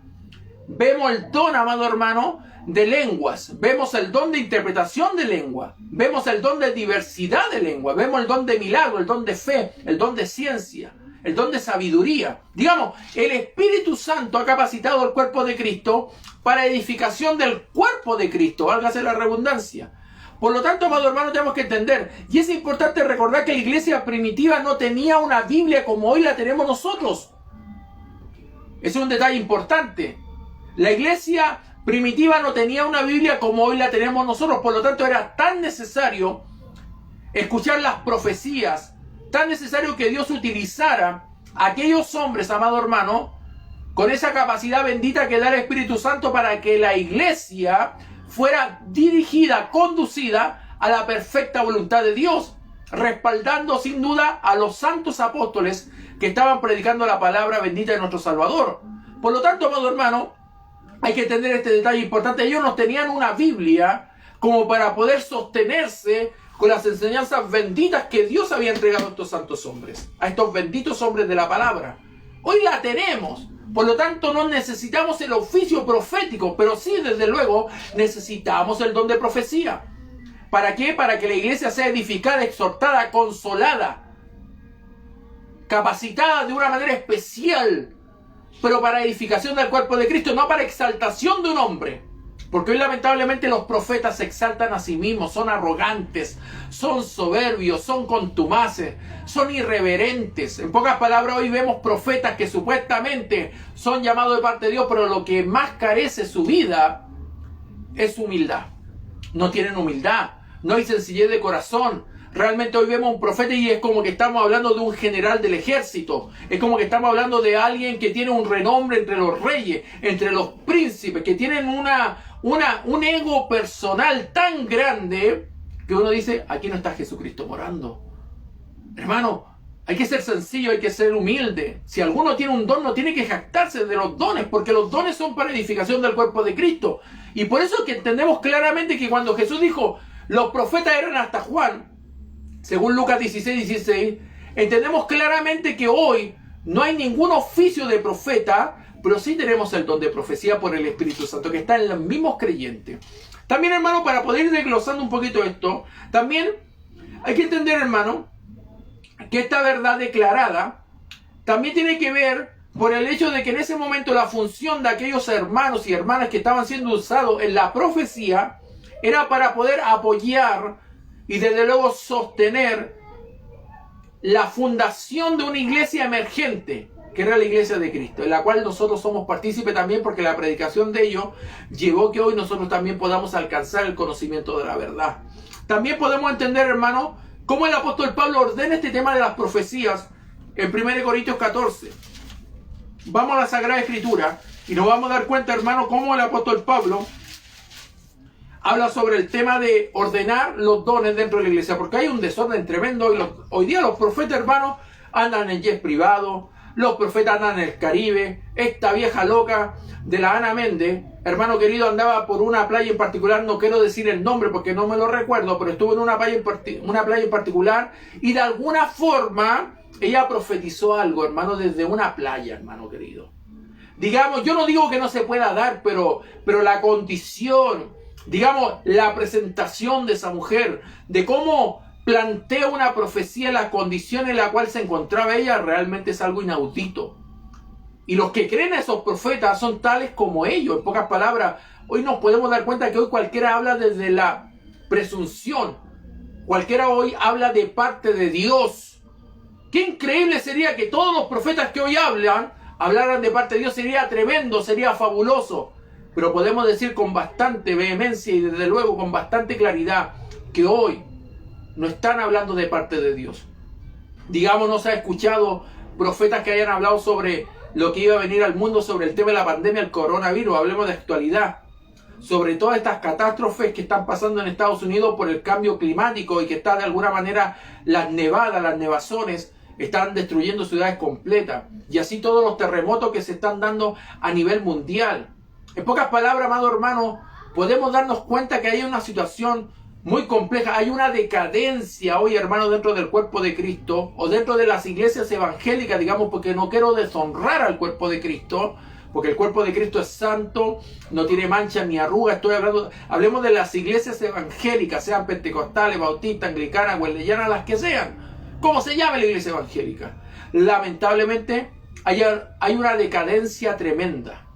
vemos el don, amado hermano, de lenguas, vemos el don de interpretación de lengua, vemos el don de diversidad de lengua, vemos el don de milagro, el don de fe, el don de ciencia, el don de sabiduría. Digamos, el Espíritu Santo ha capacitado al cuerpo de Cristo para edificación del cuerpo de Cristo, válgase la redundancia. Por lo tanto, amado hermano, tenemos que entender, y es importante recordar que la iglesia primitiva no tenía una Biblia como hoy la tenemos nosotros. Es un detalle importante. La iglesia primitiva no tenía una Biblia como hoy la tenemos nosotros, por lo tanto era tan necesario escuchar las profecías, tan necesario que Dios utilizara a aquellos hombres, amado hermano, con esa capacidad bendita que da el Espíritu Santo para que la iglesia fuera dirigida, conducida a la perfecta voluntad de Dios, respaldando sin duda a los santos apóstoles que estaban predicando la palabra bendita de nuestro Salvador. Por lo tanto, amado hermano, hay que entender este detalle importante. Ellos no tenían una Biblia como para poder sostenerse con las enseñanzas benditas que Dios había entregado a estos santos hombres, a estos benditos hombres de la palabra. Hoy la tenemos. Por lo tanto, no necesitamos el oficio profético, pero sí, desde luego, necesitamos el don de profecía. ¿Para qué? Para que la iglesia sea edificada, exhortada, consolada, capacitada de una manera especial, pero para edificación del cuerpo de Cristo, no para exaltación de un hombre. Porque hoy lamentablemente los profetas se exaltan a sí mismos, son arrogantes, son soberbios, son contumaces, son irreverentes. En pocas palabras, hoy vemos profetas que supuestamente son llamados de parte de Dios, pero lo que más carece su vida es humildad. No tienen humildad, no hay sencillez de corazón. Realmente hoy vemos un profeta y es como que estamos hablando de un general del ejército. Es como que estamos hablando de alguien que tiene un renombre entre los reyes, entre los príncipes, que tienen un ego personal tan grande que uno dice, aquí no está Jesucristo morando. Hermano, hay que ser sencillo, hay que ser humilde. Si alguno tiene un don, no tiene que jactarse de los dones, porque los dones son para edificación del cuerpo de Cristo. Y por eso es que entendemos claramente que cuando Jesús dijo, los profetas eran hasta Juan, según Lucas 16:16, entendemos claramente que hoy no hay ningún oficio de profeta, pero sí tenemos el don de profecía por el Espíritu Santo, que está en los mismos creyentes. También, hermano, para poder ir desglosando un poquito esto, también hay que entender, hermano, que esta verdad declarada también tiene que ver por el hecho de que en ese momento la función de aquellos hermanos y hermanas que estaban siendo usados en la profecía era para poder apoyar y desde luego sostener la fundación de una iglesia emergente, que era la iglesia de Cristo, en la cual nosotros somos partícipes también, porque la predicación de ellos llevó que hoy nosotros también podamos alcanzar el conocimiento de la verdad. También podemos entender, hermano, cómo el apóstol Pablo ordena este tema de las profecías en 1 Corintios 14. Vamos a la Sagrada Escritura y nos vamos a dar cuenta, hermano, cómo el apóstol Pablo habla sobre el tema de ordenar los dones dentro de la iglesia, porque hay un desorden tremendo. Hoy día los profetas, hermanos, andan en jet privado, los profetas andan en el Caribe. Esta vieja loca de la Ana Méndez, hermano querido, andaba por una playa en particular, no quiero decir el nombre porque no me lo recuerdo, pero estuvo en una playa en particular, y de alguna forma ella profetizó algo, hermano, desde una playa, hermano querido. Digamos, yo no digo que no se pueda dar, pero la condición, digamos, la presentación de esa mujer, de cómo plantea una profecía en la condición en la cual se encontraba ella, realmente es algo inaudito. Y los que creen a esos profetas son tales como ellos. En pocas palabras, hoy nos podemos dar cuenta que hoy cualquiera habla desde la presunción. Cualquiera hoy habla de parte de Dios. Qué increíble sería que todos los profetas que hoy hablaran de parte de Dios. Sería tremendo, sería fabuloso. Pero podemos decir con bastante vehemencia y desde luego con bastante claridad que hoy no están hablando de parte de Dios. Digamos, no se ha escuchado profetas que hayan hablado sobre lo que iba a venir al mundo, sobre el tema de la pandemia, el coronavirus. Hablemos de actualidad, sobre todas estas catástrofes que están pasando en Estados Unidos por el cambio climático y que está de alguna manera las nevadas, las nevazones están destruyendo ciudades completas, y así todos los terremotos que se están dando a nivel mundial. En pocas palabras, amado hermano, podemos darnos cuenta que hay una situación muy compleja, hay una decadencia hoy, hermano, dentro del cuerpo de Cristo, o dentro de las iglesias evangélicas, digamos, porque no quiero deshonrar al cuerpo de Cristo, porque el cuerpo de Cristo es santo, no tiene mancha ni arruga. Hablemos de las iglesias evangélicas, sean pentecostales, bautistas, anglicanas, wesleyanas, las que sean. ¿Cómo se llama la iglesia evangélica? Lamentablemente hay una decadencia tremenda.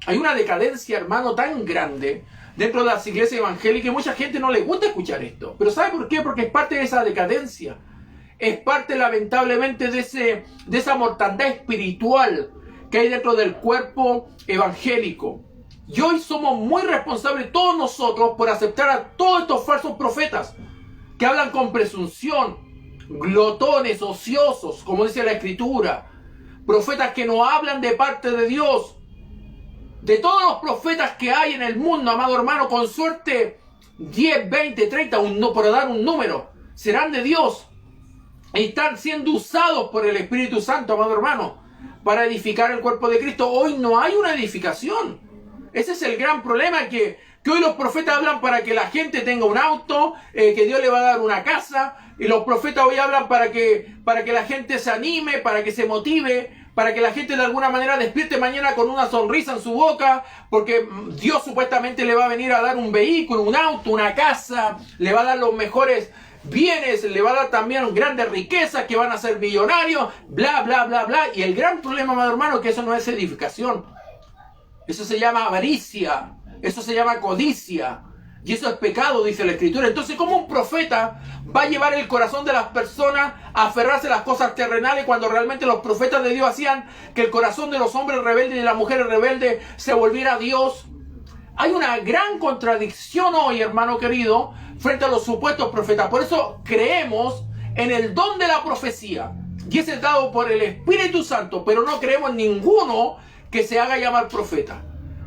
Hay una decadencia, hermano, tan grande dentro de las iglesias evangélicas, y mucha gente no le gusta escuchar esto. Pero ¿sabe por qué? Porque es parte de esa decadencia. Es parte, lamentablemente, de esa mortandad espiritual que hay dentro del cuerpo evangélico. Y hoy somos muy responsables todos nosotros por aceptar a todos estos falsos profetas que hablan con presunción, glotones, ociosos, como dice la Escritura. Profetas que no hablan de parte de Dios. De todos los profetas que hay en el mundo, amado hermano, con suerte 10, 20, 30, por dar un número, serán de Dios. Y están siendo usados por el Espíritu Santo, amado hermano, para edificar el cuerpo de Cristo. Hoy no hay una edificación. Ese es el gran problema, que hoy los profetas hablan para que la gente tenga un auto, que Dios le va a dar una casa. Y los profetas hoy hablan para que la gente se anime, para que se motive, para que la gente de alguna manera despierte mañana con una sonrisa en su boca, porque Dios supuestamente le va a venir a dar un vehículo, un auto, una casa, le va a dar los mejores bienes, le va a dar también grandes riquezas, que van a ser millonarios, bla, bla, bla, bla. Y el gran problema, amado hermano, es que eso no es edificación. Eso se llama avaricia, eso se llama codicia, y eso es pecado, dice la Escritura. Entonces, ¿cómo un profeta va a llevar el corazón de las personas a aferrarse a las cosas terrenales, cuando realmente los profetas de Dios hacían que el corazón de los hombres rebeldes y de las mujeres rebeldes se volviera a Dios? Hay una gran contradicción hoy, hermano querido, frente a los supuestos profetas. Por eso creemos en el don de la profecía, y ese es dado por el Espíritu Santo, pero no creemos en ninguno que se haga llamar profeta.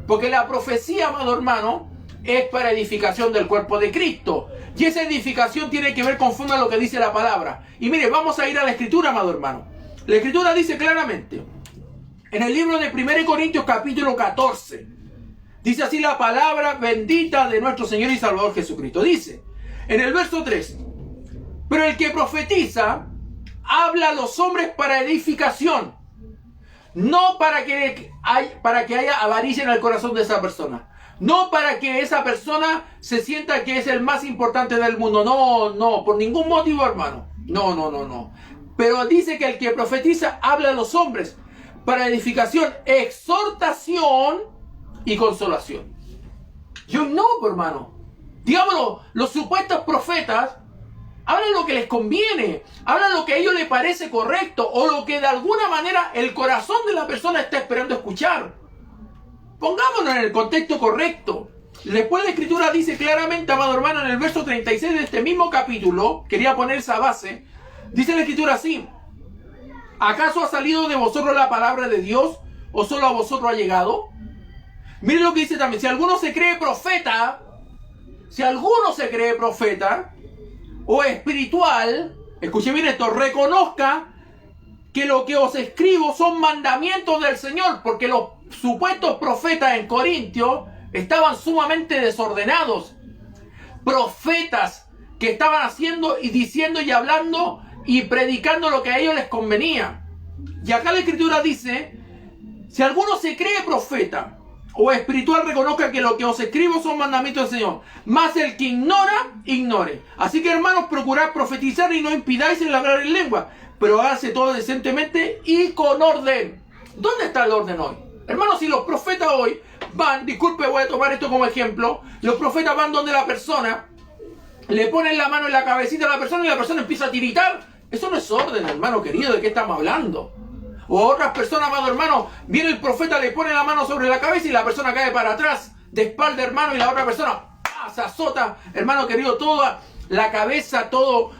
Porque la profecía, amado hermano, es para edificación del cuerpo de Cristo. Y esa edificación tiene que ver conforme a lo que dice la palabra. Y mire, vamos a ir a la Escritura, amado hermano. La Escritura dice claramente, en el libro de 1 Corintios capítulo 14, dice así la palabra bendita de nuestro Señor y Salvador Jesucristo. Dice, en el verso 3, pero el que profetiza habla a los hombres para edificación, no para que haya avaricia en el corazón de esa persona. No para que esa persona se sienta que es el más importante del mundo. No, por ningún motivo, hermano. No. Pero dice que el que profetiza habla a los hombres para edificación, exhortación y consolación. Yo no, hermano. Digámoslo, los supuestos profetas hablan lo que les conviene, hablan lo que a ellos les parece correcto, o lo que de alguna manera el corazón de la persona está esperando escuchar. Pongámonos en el contexto correcto. Después la Escritura dice claramente, amado hermano, en el verso 36 de este mismo capítulo, quería poner esa base, dice la Escritura así: ¿acaso ha salido de vosotros la palabra de Dios, o solo a vosotros ha llegado? Miren lo que dice también: si alguno se cree profeta o espiritual, escuche bien esto, reconozca que lo que os escribo son mandamientos del Señor, porque los supuestos profetas en Corintios estaban sumamente desordenados. Profetas que estaban haciendo y diciendo y hablando y predicando lo que a ellos les convenía. Y acá la Escritura dice: si alguno se cree profeta o espiritual, reconozca que lo que os escribo son mandamientos del Señor. Mas el que ignora, ignore. Así que, hermanos, procurad profetizar y no impidáis el hablar en lengua, pero hágase todo decentemente y con orden. ¿Dónde está el orden hoy? Hermanos, si los profetas hoy van, disculpe, voy a tomar esto como ejemplo, los profetas van donde la persona, le ponen la mano en la cabecita a la persona y la persona empieza a tiritar. Eso no es orden, hermano querido. ¿De qué estamos hablando? O otras personas, amado hermano, viene el profeta, le pone la mano sobre la cabeza y la persona cae para atrás, de espalda, hermano, y la otra persona se azota, hermano querido, toda la cabeza, todo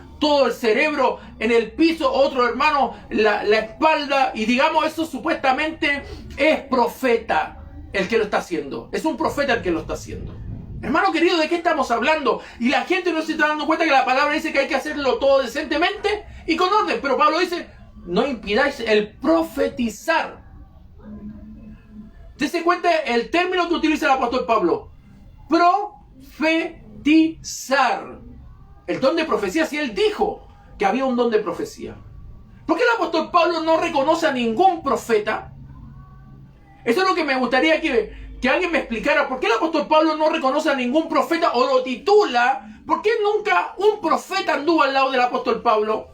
el cerebro en el piso, otro hermano, la espalda, y digamos, eso supuestamente es profeta el que lo está haciendo. Es un profeta el que lo está haciendo. Hermano querido, ¿de qué estamos hablando? Y la gente no se está dando cuenta que la palabra dice que hay que hacerlo todo decentemente y con orden. Pero Pablo dice: no impidáis el profetizar. Dese cuenta el término que utiliza el apóstol Pablo: profetizar. El don de profecía, si él dijo que había un don de profecía. ¿Por qué el apóstol Pablo no reconoce a ningún profeta? Eso es lo que me gustaría que alguien me explicara. ¿Por qué el apóstol Pablo no reconoce a ningún profeta o lo titula? ¿Por qué nunca un profeta anduvo al lado del apóstol Pablo?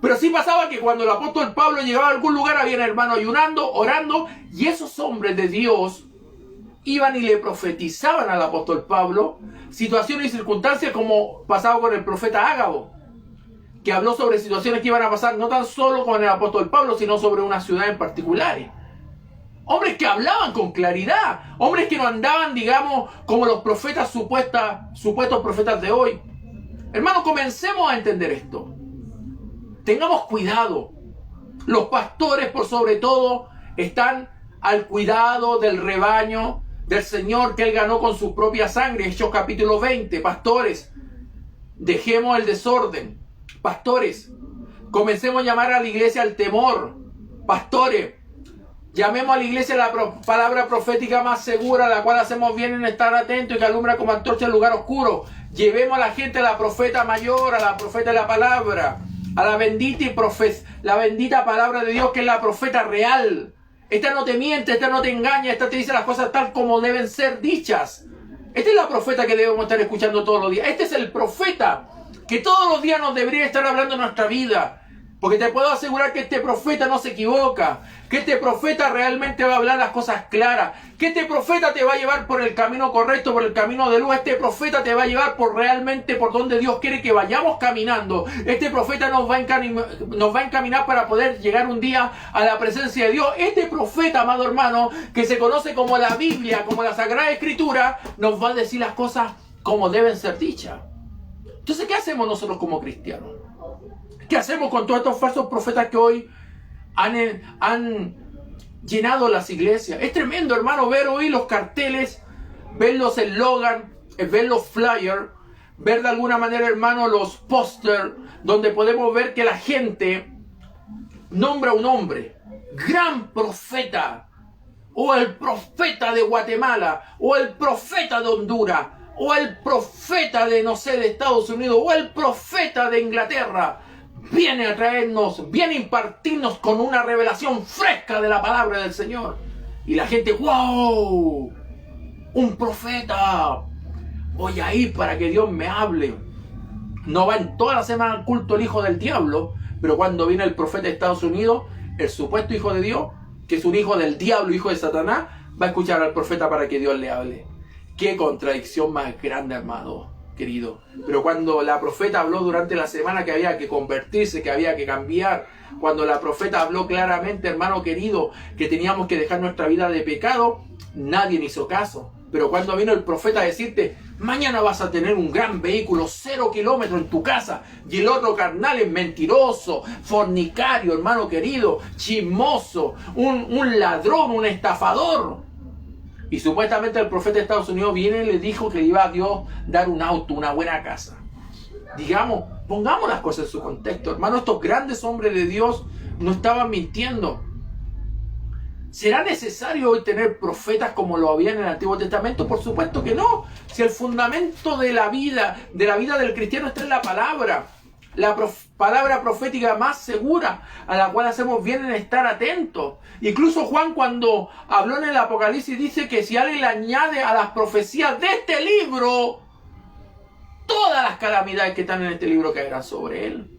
Pero sí pasaba que cuando el apóstol Pablo llegaba a algún lugar, había hermanos ayunando, orando, y esos hombres de Dios iban y le profetizaban al apóstol Pablo situaciones y circunstancias, como pasaba con el profeta Ágabo, que habló sobre situaciones que iban a pasar no tan solo con el apóstol Pablo, sino sobre una ciudad en particular. Hombres que hablaban con claridad, hombres que no andaban, digamos, como los profetas, supuestos profetas de hoy. Hermanos, comencemos a entender esto. Tengamos cuidado. Los pastores, por sobre todo, están al cuidado del rebaño del Señor que Él ganó con su propia sangre. Hechos capítulo 20. Pastores, dejemos el desorden. Pastores, comencemos a llamar a la iglesia al temor. Pastores, llamemos a la iglesia la palabra profética más segura, la cual hacemos bien en estar atentos y que alumbra como antorcha en lugar oscuro. Llevemos a la gente a la profeta mayor, a la profeta de la palabra, a la bendita palabra de Dios, que es la profeta real. Esta no te miente, esta no te engaña, esta te dice las cosas tal como deben ser dichas. Esta es la profeta que debemos estar escuchando todos los días. Este es el profeta que todos los días nos debería estar hablando en nuestra vida. Porque te puedo asegurar que este profeta no se equivoca, que este profeta realmente va a hablar las cosas claras, que este profeta te va a llevar por el camino correcto, por el camino de luz. Este profeta te va a llevar realmente por donde Dios quiere que vayamos caminando. Este profeta nos va a encaminar para poder llegar un día a la presencia de Dios. Este profeta, amado hermano, que se conoce como la Biblia, como la Sagrada Escritura, nos va a decir las cosas como deben ser dichas. Entonces, ¿qué hacemos nosotros como cristianos? ¿Qué hacemos con todos estos falsos profetas que hoy han llenado las iglesias? Es tremendo, hermano, ver hoy los carteles, ver los eslogans, ver los flyers, ver de alguna manera, hermano, los pósters, donde podemos ver que la gente nombra a un hombre, gran profeta, o el profeta de Guatemala, o el profeta de Honduras, o el profeta de, no sé, de Estados Unidos, o el profeta de Inglaterra. Viene a traernos, viene a impartirnos con una revelación fresca de la palabra del Señor. Y la gente, ¡wow! ¡Un profeta! Voy a ir para que Dios me hable. No va en toda la semana al culto el hijo del diablo, pero cuando viene el profeta de Estados Unidos, el supuesto hijo de Dios, que es un hijo del diablo, hijo de Satanás, va a escuchar al profeta para que Dios le hable. ¡Qué contradicción más grande, hermano! Querido. Pero cuando la profeta habló durante la semana que había que convertirse, que había que cambiar, cuando la profeta habló claramente, hermano querido, que teníamos que dejar nuestra vida de pecado, nadie hizo caso. Pero cuando vino el profeta a decirte, mañana vas a tener un gran vehículo, 0 kilómetros en tu casa, y el otro carnal es mentiroso, fornicario, hermano querido, chismoso, un ladrón, un estafador. Y supuestamente el profeta de Estados Unidos viene y le dijo que le iba a Dios dar un auto, una buena casa. Digamos, pongamos las cosas en su contexto. Hermano, estos grandes hombres de Dios no estaban mintiendo. ¿Será necesario hoy tener profetas como lo había en el Antiguo Testamento? Por supuesto que no. Si el fundamento de la vida del cristiano está en la palabra. La palabra profética más segura, a la cual hacemos bien en estar atentos. Incluso Juan, cuando habló en el Apocalipsis, dice que si alguien le añade a las profecías de este libro, todas las calamidades que están en este libro caerán sobre él.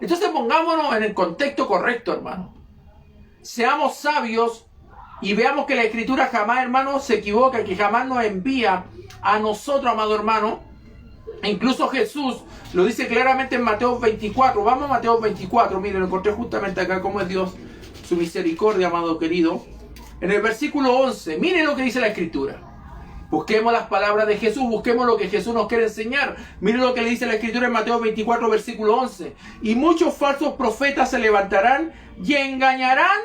Entonces pongámonos en el contexto correcto, hermano. Seamos sabios y veamos que la Escritura jamás, hermano, se equivoca, que jamás nos envía a nosotros, amado hermano. Incluso Jesús lo dice claramente en Mateo 24. Vamos a Mateo 24. Miren, lo encontré justamente acá, como es Dios, su misericordia, amado querido. En el versículo 11, miren lo que dice la Escritura. Busquemos las palabras de Jesús, busquemos lo que Jesús nos quiere enseñar. Miren lo que le dice la Escritura en Mateo 24, versículo 11. Y muchos falsos profetas se levantarán y engañarán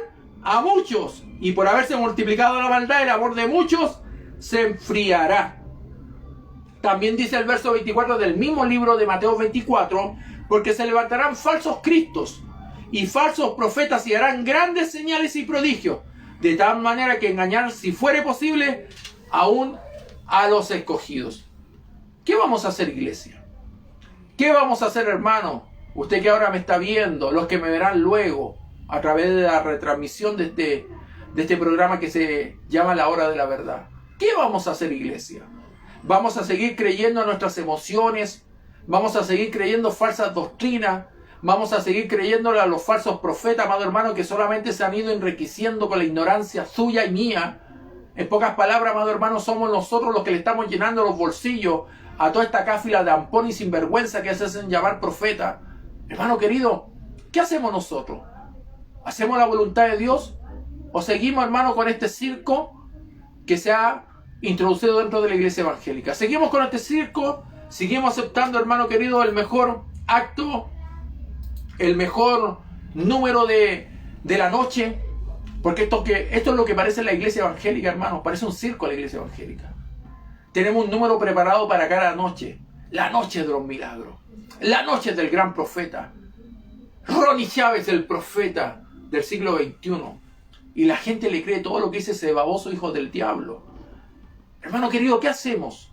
a muchos. Y por haberse multiplicado la maldad, el amor de muchos se enfriará. También dice el verso 24 del mismo libro de Mateo 24, porque se levantarán falsos cristos y falsos profetas y harán grandes señales y prodigios, de tal manera que engañarán, si fuere posible, aún a los escogidos. ¿Qué vamos a hacer, iglesia? ¿Qué vamos a hacer, hermano? Usted que ahora me está viendo, los que me verán luego a través de la retransmisión de de este programa que se llama La Hora de la Verdad. ¿Qué vamos a hacer, iglesia? ¿Vamos a seguir creyendo en nuestras emociones? ¿Vamos a seguir creyendo falsas doctrinas? ¿Vamos a seguir creyéndole a los falsos profetas, amado hermano, que solamente se han ido enriqueciendo con la ignorancia suya y mía? En pocas palabras, amado hermano, somos nosotros los que le estamos llenando los bolsillos a toda esta cáfila de ampón y sinvergüenza que se hacen llamar profeta. Hermano querido, ¿qué hacemos nosotros? ¿Hacemos la voluntad de Dios? ¿O seguimos, hermano, con este circo que se ha introducido dentro de la iglesia evangélica? ¿Seguimos con este circo? ¿Seguimos aceptando, hermano querido, el mejor acto, el mejor número de la noche? Porque esto es lo que parece la iglesia evangélica, hermano. Parece un circo la iglesia evangélica. Tenemos un número preparado para cada noche. La noche de los milagros. La noche del gran profeta. Ronnie Chávez, el profeta del siglo XXI. Y la gente le cree todo lo que dice ese baboso hijo del diablo. Hermano querido, ¿qué hacemos?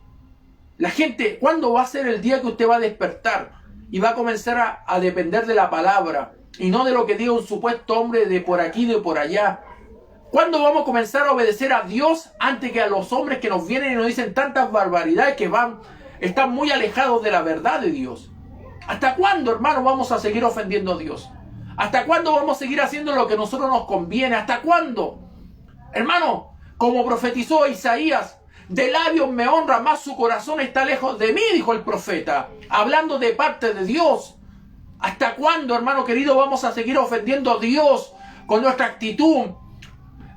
La gente, ¿cuándo va a ser el día que usted va a despertar? Y va a comenzar a depender de la palabra. Y no de lo que diga un supuesto hombre de por aquí, de por allá. ¿Cuándo vamos a comenzar a obedecer a Dios antes que a los hombres que nos vienen y nos dicen tantas barbaridades que están muy alejados de la verdad de Dios? ¿Hasta cuándo, hermano, vamos a seguir ofendiendo a Dios? ¿Hasta cuándo vamos a seguir haciendo lo que a nosotros nos conviene? ¿Hasta cuándo? Hermano, como profetizó Isaías, de labios me honra, más su corazón está lejos de mí, dijo el profeta, hablando de parte de Dios. ¿Hasta cuándo, hermano querido, vamos a seguir ofendiendo a Dios con nuestra actitud?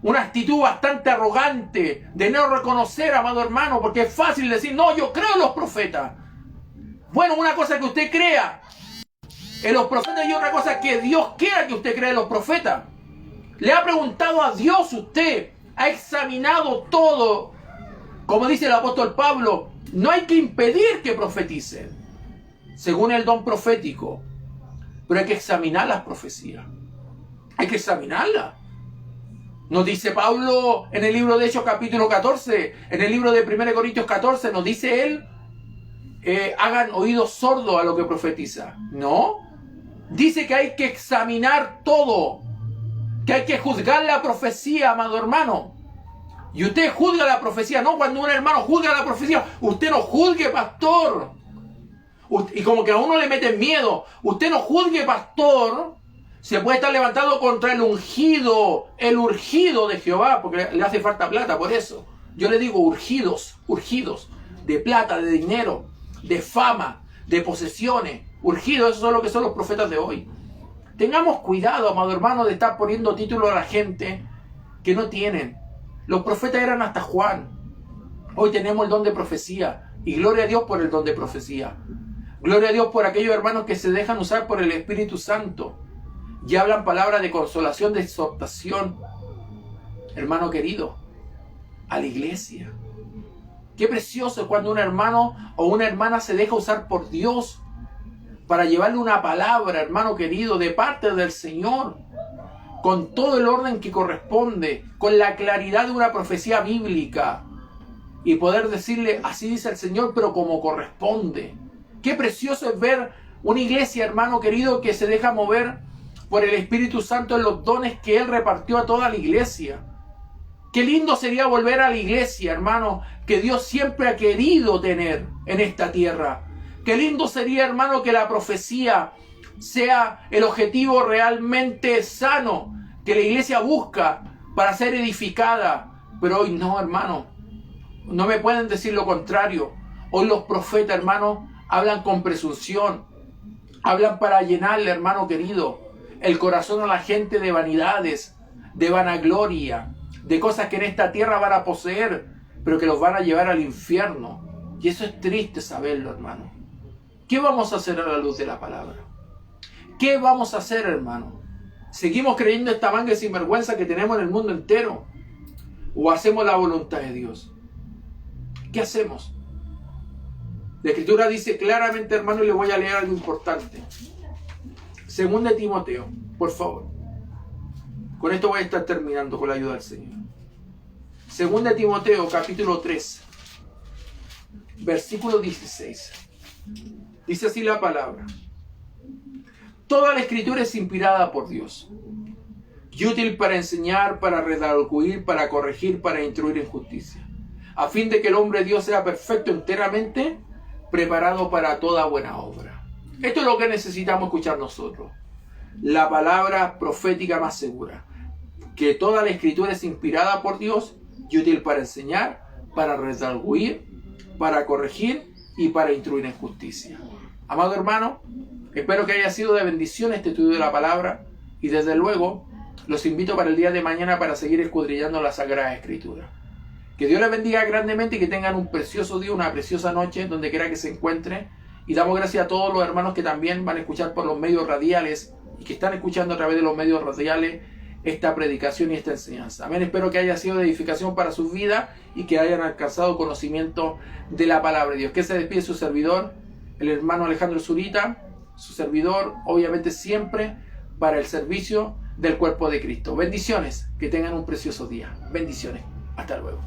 Una actitud bastante arrogante, de no reconocer, amado hermano, porque es fácil decir, no, yo creo en los profetas. Bueno, una cosa es que usted crea en los profetas y otra cosa es que Dios quiera que usted crea en los profetas. ¿Le ha preguntado a Dios usted? ¿Ha examinado todo? Como dice el apóstol Pablo, no hay que impedir que profeticen, según el don profético. Pero hay que examinar las profecías. Hay que examinarlas. Nos dice Pablo en el libro de Hechos capítulo 14, en el libro de 1 Corintios 14, nos dice él, hagan oídos sordos a lo que profetiza. No. Dice que hay que examinar todo, que hay que juzgar la profecía, amado hermano. Y usted juzga la profecía, no cuando un hermano juzga la profecía, usted no juzgue, pastor. Y como que a uno le meten miedo, usted no juzgue, pastor. Se puede estar levantado contra el ungido de Jehová, porque le hace falta plata, por eso. Yo le digo urgidos, de plata, de dinero, de fama, de posesiones, urgidos, esos son lo que son los profetas de hoy. Tengamos cuidado, amado hermano, de estar poniendo títulos a la gente que no tienen. Los profetas eran hasta Juan. Hoy tenemos el don de profecía, y gloria a Dios por el don de profecía. Gloria a Dios por aquellos hermanos que se dejan usar por el Espíritu Santo y hablan palabras de consolación, de exhortación. Hermano querido, a la iglesia. Qué precioso es cuando un hermano o una hermana se deja usar por Dios para llevarle una palabra, hermano querido, de parte del Señor, con todo el orden que corresponde, con la claridad de una profecía bíblica, y poder decirle, así dice el Señor, pero como corresponde. Qué precioso es ver una iglesia, hermano querido, que se deja mover por el Espíritu Santo en los dones que Él repartió a toda la iglesia. Qué lindo sería volver a la iglesia, hermano, que Dios siempre ha querido tener en esta tierra. Qué lindo sería, hermano, que la profecía sea el objetivo realmente sano que la iglesia busca para ser edificada. Pero hoy no, hermano. No me pueden decir lo contrario. Hoy los profetas, hermano, hablan con presunción. Hablan para llenarle, hermano querido, el corazón a la gente de vanidades, de vanagloria, de cosas que en esta tierra van a poseer, pero que los van a llevar al infierno. Y eso es triste saberlo, hermano. ¿Qué vamos a hacer a la luz de la palabra? ¿Qué vamos a hacer, hermano? ¿Seguimos creyendo esta manga de sinvergüenza que tenemos en el mundo entero? ¿O hacemos la voluntad de Dios? ¿Qué hacemos? La Escritura dice claramente, hermano, y le voy a leer algo importante. Según de Timoteo, por favor. Con esto voy a estar terminando con la ayuda del Señor. Según de Timoteo, capítulo 3, versículo 16. Dice así la palabra. Toda la Escritura es inspirada por Dios y útil para enseñar, para redarguir, para corregir, para instruir en justicia, a fin de que el hombre de Dios sea perfecto enteramente, preparado para toda buena obra. Esto es lo que necesitamos escuchar nosotros. La palabra profética más segura. Que toda la escritura es inspirada por Dios y útil para enseñar, para redarguir, para corregir y para instruir en justicia. Amado hermano, espero que haya sido de bendición este estudio de la palabra y desde luego los invito para el día de mañana para seguir escudriñando la Sagrada Escritura. Que Dios les bendiga grandemente y que tengan un precioso día, una preciosa noche, donde quiera que se encuentren. Y damos gracias a todos los hermanos que también van a escuchar por los medios radiales y que están escuchando a través de los medios radiales esta predicación y esta enseñanza. Amén. Espero que haya sido de edificación para sus vidas y que hayan alcanzado conocimiento de la palabra de Dios. Que se despide su servidor, el hermano Alejandro Zurita, su servidor, obviamente siempre para el servicio del cuerpo de Cristo. Bendiciones, que tengan un precioso día. Bendiciones. Hasta luego.